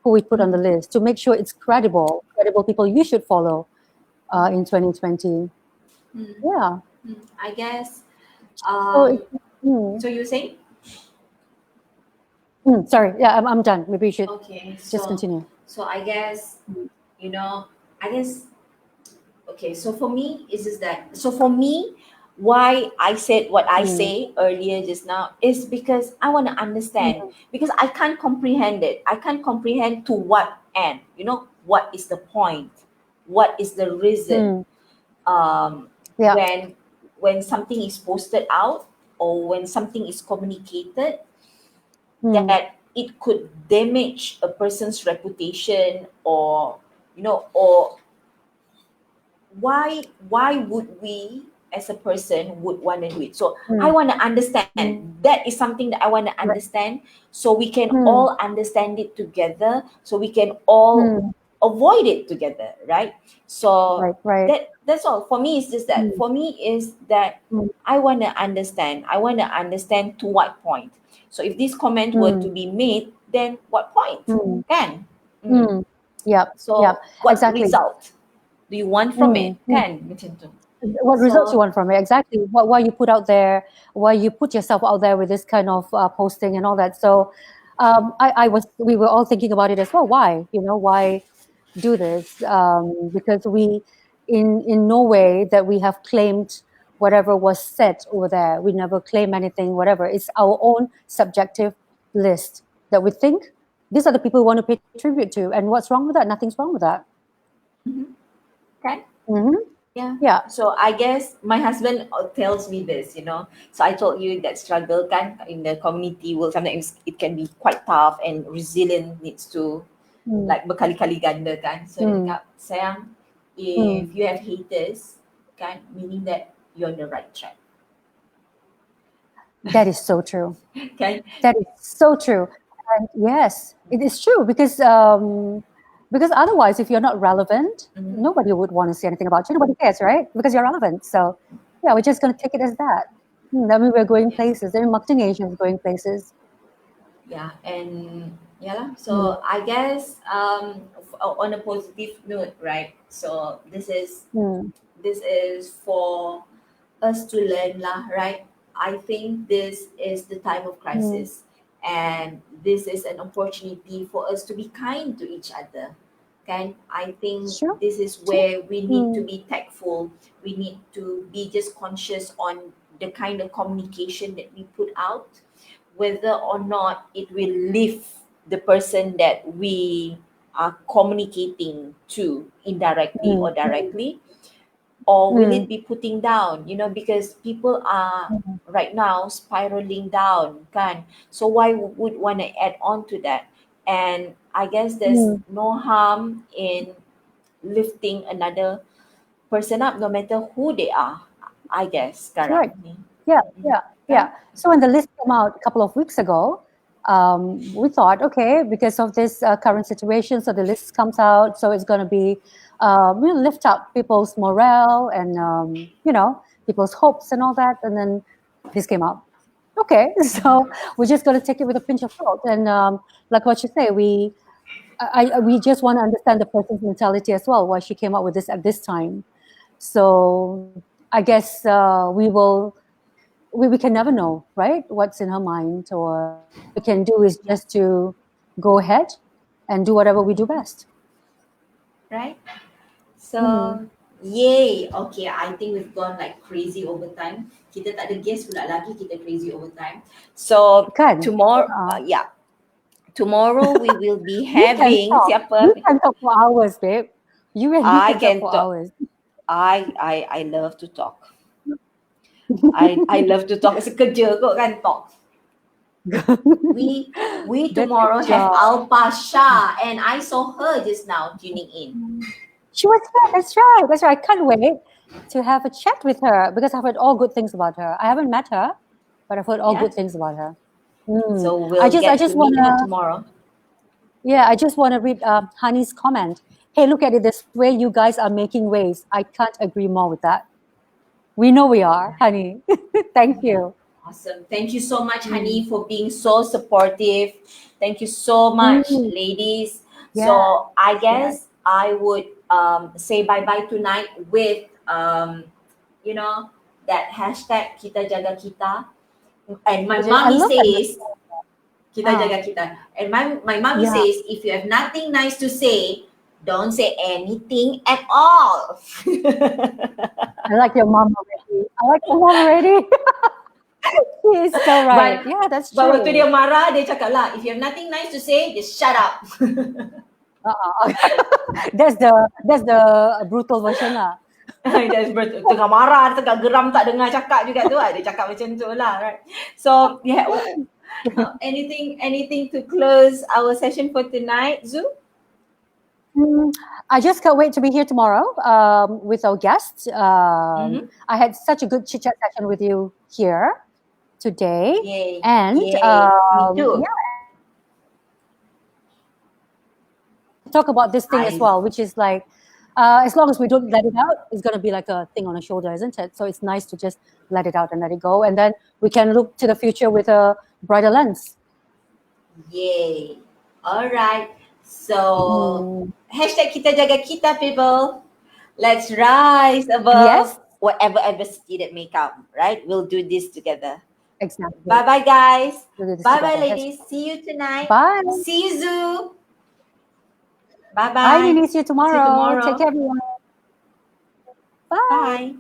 who we put on the list to make sure it's credible people you should follow in 2020. Yeah. I guess. So, So you say? sorry. Yeah, I'm done. Maybe you should Okay. just continue. So I guess, okay. So for me, is just that. So for me, why I said what I say earlier just now is because I want to understand, because I can't comprehend it. I can't comprehend to what end. What is the point? What is the reason? Yeah. When something is posted out or when something is communicated, that it could damage a person's reputation, or why would we as a person would want to do it. So I want to understand. That is something that I want to understand, so we can all understand it together, so we can all avoid it together, right? So Right. that's all for me. It's just that for me is that I want to understand to what point. So if this comment were to be made, then what point? Can Yeah. so what Exactly. result do you want from it? Kan macam tu. What results you want from it? Exactly. Why you put out there? Why you put yourself out there with this kind of posting and all that? So, we were all thinking about it as well. Why? Why do this? Because in no way that we have claimed whatever was said over there. We never claim anything. Whatever. It's our own subjective list that we think these are the people we want to pay tribute to. And what's wrong with that? Nothing's wrong with that. Kan? Yeah. So I guess my husband tells me this, So I told you that struggle kan in the community world, sometimes it can be quite tough, and resilient needs to like berkali-kali ganda kan. So dia cakap, sayang, if you have haters, kan, meaning that you're on the right track. That is so true. Kan? That is so true. And yes, it is true because otherwise, if you're not relevant, nobody would want to see anything about you. Nobody cares, right? Because you're relevant. So, yeah, we're just going to take it as that. That means we're going places. Then marketing agents going places. Yeah, and lah. So I guess on a positive note, right? So this is for us to learn lah, right? I think this is the time of crisis. And this is an opportunity for us to be kind to each other. Okay? I think this is where we need to be tactful. We need to be just conscious on the kind of communication that we put out, whether or not it will lift the person that we are communicating to indirectly or directly, or will it be putting down, because people are right now spiraling down, kan? So why would want to add on to that? And I guess there's no harm in lifting another person up, no matter who they are, I guess. Right. Yeah. So when the list came out a couple of weeks ago, we thought, okay, because of this current situation, so the list comes out, so it's going to be, lift up people's morale and, people's hopes and all that. And then this came out. Okay, so we're just going to take it with a pinch of salt. And like what you say, we just want to understand the person's mentality as well, why she came up with this at this time. So I guess we can never know, right? What's in her mind, or what we can do is just to go ahead and do whatever we do best. Right? So, yay. Okay, I think we've gone like crazy over time. Kita tak ada guest pula lagi, kita crazy over time. So, Kan? tomorrow, Uh, yeah. Tomorrow we will be you can having talk. siapa? You can talk for hours, babe. You and me I can talk can for talk. hours. I love to talk. I love to talk. Sekerja kot kan talk. We That's tomorrow your have job. Alpa Shah, and I saw her just now tuning in. She was here. That's right. That's right. I can't wait to have a chat with her because I've heard all good things about her. I haven't met her, but I've heard all Yeah. good things about her. So we'll I just get to want meet her to, tomorrow. yeah, I just want to read Honey's comment. Hey, look at it this way. You guys are making waves. I can't agree more with that. We know we are, Honey. Thank you. Awesome. Thank you so much, Honey, for being so supportive. Thank you so much, ladies. Yeah. So I guess I would say bye-bye tonight with that hashtag kita jaga kita. And my I mommy love that. says kita jaga kita. And my mommy Yeah. says if you have nothing nice to say, don't say anything at all. I like your mom already. She is so right. Yeah, that's true. But waktu dia marah, dia cakap lah, if you have nothing nice to say, just shut up. That's the brutal version lah. That's betul. Tengah marah, tengah geram tak dengar cakap juga tu. Dia cakap macam tu lah, right? So, yeah. Anything to close our session for tonight, Zu? I just can't wait to be here tomorrow with our guests. I had such a good chit-chat session with you here today. Yay. And Yay. Me too. Yeah, talk about this thing as well, which is like, as long as we don't let it out, it's going to be like a thing on a shoulder, isn't it? So it's nice to just let it out and let it go. And then we can look to the future with a brighter lens. Yay. All right. So, hashtag kita jaga kita, people. Let's rise above whatever adversity that may come, right? We'll do this together. Exactly. Bye-bye, guys. We'll do this Bye-bye, together. ladies. See you tonight. Bye. See you, Zu. Bye-bye. Bye, Nini. See you tomorrow. See you tomorrow. Take care, everyone. Bye. Bye.